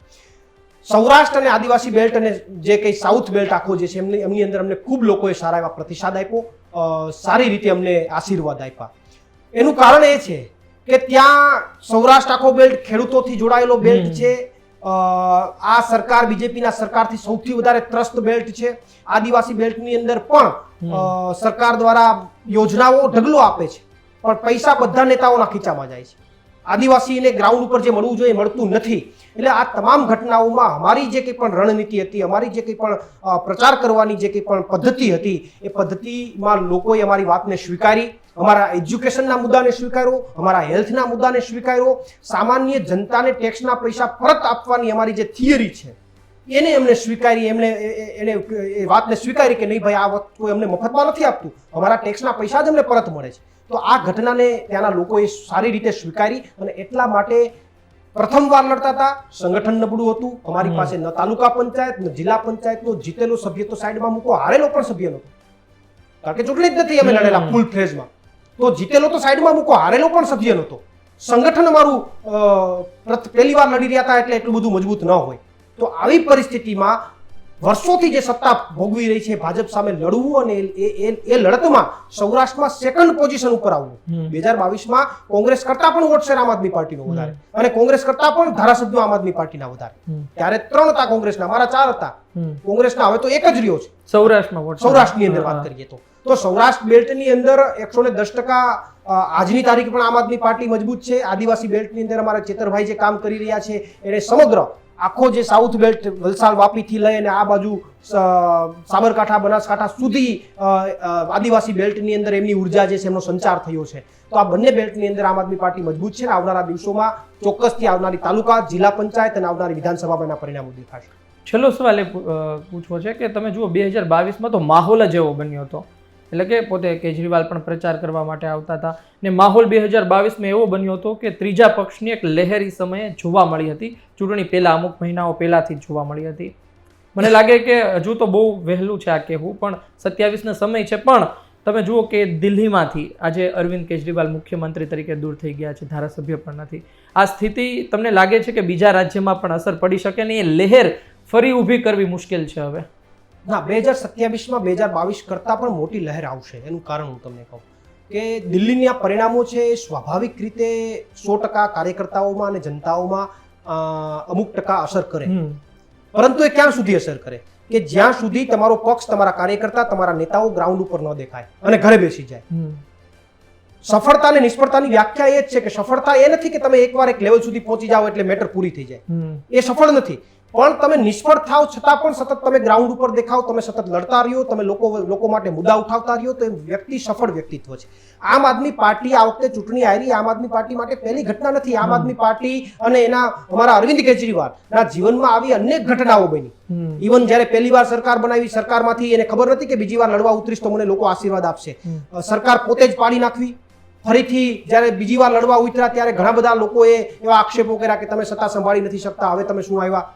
સૌરાષ્ટ્ર અને આદિવાસી બેલ્ટ અને જે કંઈ સાઉથ બેલ્ટ આખો જે છે એમની અંદર અમને ખૂબ લોકોએ સારા એવા પ્રતિસાદ આપ્યો, સારી રીતે અમને આશીર્વાદ આપ્યા. એનું કારણ એ છે કે ત્યાં સૌરાષ્ટ્ર આખો બેલ્ટ ખેડૂતોથી જોડાયેલો બેલ્ટ છે. આ સરકાર, બીજેપીના સરકારથી સૌથી વધારે ત્રસ્ત બેલ્ટ છે. આદિવાસી બેલ્ટની અંદર પણ સરકાર દ્વારા યોજનાઓ ઢગલો આપે છે, પણ પૈસા બધા નેતાઓના ખીચામાં જાય છે. આદિવાસીને ગ્રાઉન્ડ ઉપર જે મળવું જોઈએ મળતું નથી. એટલે આ તમામ ઘટનાઓમાં અમારી જે કંઈ પણ રણનીતિ હતી, અમારી જે કંઈ પણ પ્રચાર કરવાની જે કંઈ પણ પદ્ધતિ હતી, એ પદ્ધતિમાં લોકોએ અમારી વાતને સ્વીકારી. અમારા એજ્યુકેશનના મુદ્દાને સ્વીકાર્યો, અમારા હેલ્થના મુદ્દાને સ્વીકાર્યો, સામાન્ય જનતાને ટેક્સના પૈસા પરત આપવાની અમારી જે થિયરી છે એને એમને સ્વીકારી. એને એ વાતને સ્વીકારી કે નહીં ભાઈ, આ વસ્તુ અમને મફતમાં નથી આપતું, અમારા ટેક્સના પૈસા જ અમને પરત મળે છે. તો આ ઘટનાને ત્યાંના લોકોએ સારી રીતે સ્વીકારી અને એટલા માટે પ્રથમવાર લડતા હતા, સંગઠન નબળું હતું. અમારી પાસે ન તાલુકા પંચાયત ન જિલ્લા પંચાયતનો જીતેલો સભ્ય તો સાઈડમાં મૂકો, હારેલો પણ સભ્ય નહોતો, કારણ કે ચૂંટણી જ નથી અમે લડેલા ફૂલ ફ્લેજમાં. તો જીતેલો તો સાઈડમાં મૂકો, હારેલો પણ સભ્ય નહોતો. સંગઠન અમારું પહેલીવાર લડી રહ્યા હતા એટલે એટલું બધું મજબૂત ન હોય. તો આવી પરિસ્થિતિમાં વર્ષોથી જે સત્તા ભોગવી રહી છે ભાજપ સામે લડવું અને એ લડતમાં સૌરાષ્ટ્રમાં સેકન્ડ પોઝિશન ઉપર આવવું. 2022માં કોંગ્રેસ કરતા પણ વોટ શેર આમ આદમી પાર્ટીનો વધારે અને કોંગ્રેસ કરતા પણ ધારાસભ્યો આમ આદમી પાર્ટીના વધારે. ત્યારે 3 હતા કોંગ્રેસના, અમારા 4 હતા કોંગ્રેસના, હવે તો એક જ રહ્યો છે સૌરાષ્ટ્રની અંદર વાત કરીએ તો સૌરાષ્ટ્ર બેલ્ટની અંદર 110% આજની તારીખ પણ આમ આદમી પાર્ટી મજબૂત છે. આદિવાસી બેલ્ટની અંદર અમારા ચેતરભાઈ જે કામ કરી રહ્યા છે એને સમગ્ર આખો જે સાઉથ બેલ્ટ વલસાડ વાપીથી લઈ અને આ બાજુ સાબરકાંઠા બનાસકાંઠા સુધી આદિવાસી બેલ્ટની અંદર એમની ઉર્જા જે છે એમનો સંચાર થયો છે. તો આ બંને બેલ્ટની અંદર આમ આદમી પાર્ટી મજબૂત છે. આવનારા દિવસોમાં ચોક્કસથી આવનારી તાલુકા, જિલ્લા પંચાયત અને આવનારી વિધાનસભામાં એના પરિણામો દેખાશે. છેલ્લો સવાલ એ પૂછવો છે કે તમે જુઓ 2022માં તો માહોલ જ એવો બન્યો હતો, એટલે કે પોતે કેજરીવાલ પણ પ્રચાર કરવા માટે આવતા હતા ને માહોલ 2022માં એવો બન્યો હતો કે ત્રીજા પક્ષની એક લહેરી સમયે જોવા મળી હતી. ચૂંટણી પહેલા અમુક મહિનાઓ પહેલાથી જ જોવા મળી હતી. મને લાગે કે હજુ તો બહુ વહેલું છે આ કહેવું, પણ 27નો સમય છે. પણ તમે જુઓ કે દિલ્હીમાંથી આજે અરવિંદ કેજરીવાલ મુખ્યમંત્રી તરીકે દૂર થઈ ગયા છે, ધારાસભ્ય પણ નથી. આ સ્થિતિ તમને લાગે છે કે બીજા રાજ્યમાં પણ અસર પડી શકે ને એ લહેર ફરી ઊભી કરવી મુશ્કેલ છે હવે? ના, 2027માં 2022 કરતાં પણ મોટી લહેર આવશે. એનું કારણ હું તમને કહું કે દિલ્હીના પરિણામો છે એ સ્વાભાવિક રીતે 100% કાર્યકર્તાઓમાં અને જનતાઓમાં અમુક ટકા અસર કરે, પરંતુ એ ક્યાં સુધી અસર કરે કે જ્યાં સુધી તમારો પક્ષ, તમારા કાર્યકર્તા, તમારા નેતાઓ ગ્રાઉન્ડ ઉપર ન દેખાય અને ઘરે બેસી જાય. સફળતા અને નિષ્ફળતાની વ્યાખ્યા એ જ છે કે સફળતા એ નથી કે તમે એકવાર એક લેવલ સુધી પહોંચી જાઓ એટલે મેટર પૂરી થઈ જાય. એ સફળ નથી. પણ તમે નિષ્ફળ થાવ છતાં પણ સતત તમે ગ્રાઉન્ડ ઉપર દેખાવ, તમે સતત લડતા રહ્યો, તમે લોકો માટે મુદ્દા ઉઠાવતા રહ્યો, તો એ વ્યક્તિ સફળ વ્યક્તિત્વ છે. આમ આદમી પાર્ટી આ વખતે ચૂંટણી હારી આમ આદમી પાર્ટી માટે પહેલી ઘટના નથી. આમ આદમી પાર્ટી અને અમારા અરવિંદ કેજરીવાલના જીવનમાં આવી અનેક ઘટનાઓ બની. ઇવન જ્યારે પહેલી વાર સરકાર બનાવી, સરકારમાંથી એને ખબર નથી કે બીજી વાર લડવા ઉતરીશ તો મને લોકો આશીર્વાદ આપશે. સરકાર પોતે જ પાડી નાખવી. ફરીથી જ્યારે બીજી વાર લડવા ઉતર્યા ત્યારે ઘણા બધા લોકોએ એવા આક્ષેપો કર્યા કે તમે સત્તા સંભાળી નથી શકતા, હવે તમે શું આવ્યા,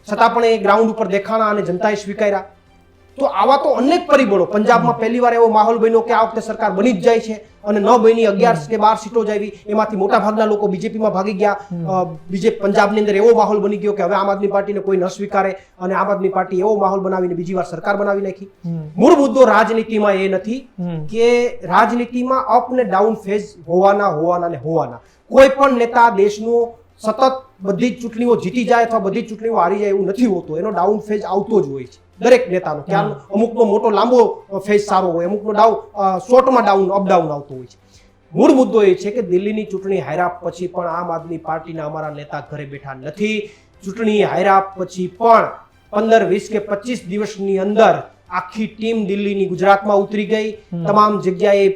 છતાં પણ એ ગ્રાઉન્ડ ઉપર દેખાણા અને જનતાએ સ્વીકાર્યા. તો આવા તો અનેક પરિબળો. પંજાબમાં પહેલી વાર એવો માહોલ બન્યો કે આ વખતે સરકાર બની જ જાય છે અને ન બની, 11 કે 12 સીટો જ આવી, એમાંથી મોટા ભાગના લોકો બીજેપીમાં ભાગી ગયા. પંજાબની અંદર એવો માહોલ બની ગયો કે હવે આમ આદમી પાર્ટીને કોઈ ન સ્વીકારે અને આમ આદમી પાર્ટી એવો માહોલ બનાવીને બીજી વાર સરકાર બનાવી નાખી. મૂળ મુદ્દો રાજનીતિમાં એ નથી કે રાજનીતિમાં અપ ને ડાઉન ફેઝ હોવાના. કોઈ પણ નેતા દેશનો સતત બધી જ ચૂંટણીઓ જીતી જાય અથવા બધી જ ચૂંટણીઓ હારી જાય એવું નથી હોતું. એનો ડાઉન ફેઝ આવતો જ હોય છે દરેક નેતાનો. ક્યાં અમુકનો મોટો લાંબો ફેઝ સારો હોય, અમુકનો શોર્ટમાં અપડાઉન આવતો હોય છે. મૂળ મુદ્દો એ છે કે દિલ્હીની ચૂંટણી હાર્યા પછી પણ આમ આદમી પાર્ટીના અમારા નેતા ઘરે બેઠા નથી. ચૂંટણી હાર્યા પછી પણ 15, 20 કે 25 દિવસની અંદર આખી ટીમ દિલ્હીની ગુજરાતમાં ઉતરી ગઈ. તમામ જગ્યાએ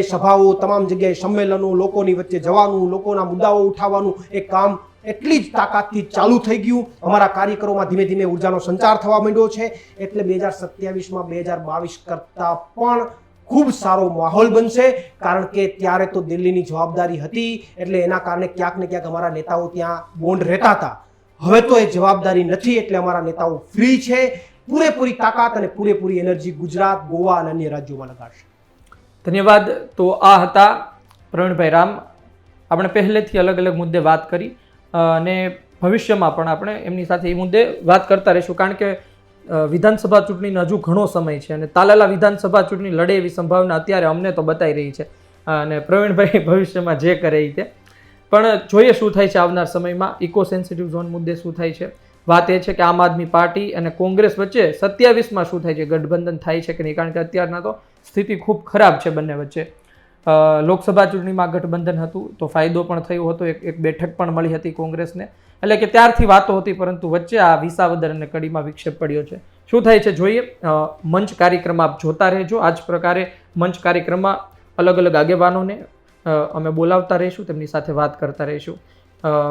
સભાઓ, તમામ જગ્યાએ સંમેલનો, લોકોની વચ્ચે જવાનું, લોકોના મુદ્દાઓ ઉઠાવવાનું એક કામ એટલી જ તાકાતથી ચાલુ થઈ ગયું. અમારા કાર્યકરોમાં ધીમે ધીમે ઉર્જાનો સંચાર થવા માંડ્યો છે. એટલે 2027માં 2022 કરતા પણ ખૂબ સારો માહોલ બનશે. કારણ કે ત્યારે તો દિલ્હીની જવાબદારી હતી એટલે એના કારણે ક્યાંક ને ક્યાંક અમારા નેતાઓ ત્યાં બોન્ડ રહેતા હતા. હવે તો એ જવાબદારી નથી એટલે અમારા નેતાઓ ફ્રી છે. પૂરેપૂરી તાકાત અને પૂરેપૂરી એનર્જી ગુજરાત, ગોવા અને અન્ય રાજ્યોમાં લગાડશે. ધન્યવાદ. તો આ હતા પ્રવીણભાઈ રામ. આપણે પહેલેથી અલગ અલગ મુદ્દે વાત કરી અને ભવિષ્યમાં પણ આપણે એમની સાથે એ મુદ્દે વાત કરતા રહીશું. કારણ કે વિધાનસભા ચૂંટણીનો હજુ ઘણો સમય છે અને તાલાલા વિધાનસભા ચૂંટણી લડે એવી સંભાવના અત્યારે અમને તો બતાવી રહી છે અને પ્રવીણભાઈ ભવિષ્યમાં જે કરે એ તે. પણ જોઈએ શું થાય છે આવનાર સમયમાં. ઇકો સેન્સિટિવ ઝોન મુદ્દે શું થાય છે. વાત એ છે કે આમ આદમી પાર્ટી અને કોંગ્રેસ વચ્ચે 27માં શું થાય છે, ગઠબંધન થાય છે કે નહીં. કારણ કે અત્યારના તો સ્થિતિ ખૂબ ખરાબ છે બંને વચ્ચે. લોકસભા ચૂંટણીમાં ગઠબંધન હતું તો ફાયદો પણ થયો હતો, એક બેઠક પણ મળી હતી કોંગ્રેસને. એટલે કે ત્યારથી વાતો હતી, પરંતુ વચ્ચે આ વિસાવદર અને કડીમાં વિક્ષેપ પડ્યો છે. શું થાય છે જોઈએ. મંચ કાર્યક્રમ આપ જોતા રહેજો. આ જ પ્રકારે મંચ કાર્યક્રમમાં અલગ અલગ આગેવાનોને અમે બોલાવતા રહીશું, તેમની સાથે વાત કરતા રહીશું.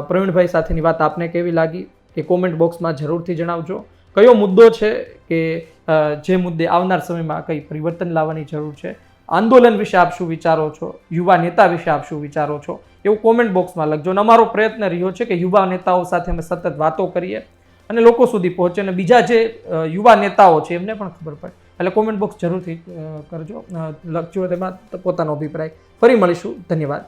પ્રવીણભાઈ સાથેની વાત આપને કેવી લાગી એ કોમેન્ટ બોક્સમાં જરૂરથી જણાવજો. કયો મુદ્દો છે કે જે મુદ્દે આવનાર સમયમાં કંઈ પરિવર્તન લાવવાની જરૂર છે, આંદોલન વિશે આપ શું વિચારો છો, યુવા નેતા વિશે આપ શું વિચારો છો, એવું કોમેન્ટ બોક્સમાં લખજો. અને અમારો પ્રયત્ન રહ્યો છે કે યુવા નેતાઓ સાથે અમે સતત વાતો કરીએ અને લોકો સુધી પહોંચે અને બીજા જે યુવા નેતાઓ છે એમને પણ ખબર પડે. એટલે કોમેન્ટ બોક્સ જરૂરથી કરજો, લખજો તેમાં પોતાનો અભિપ્રાય. ફરી મળીશું. ધન્યવાદ.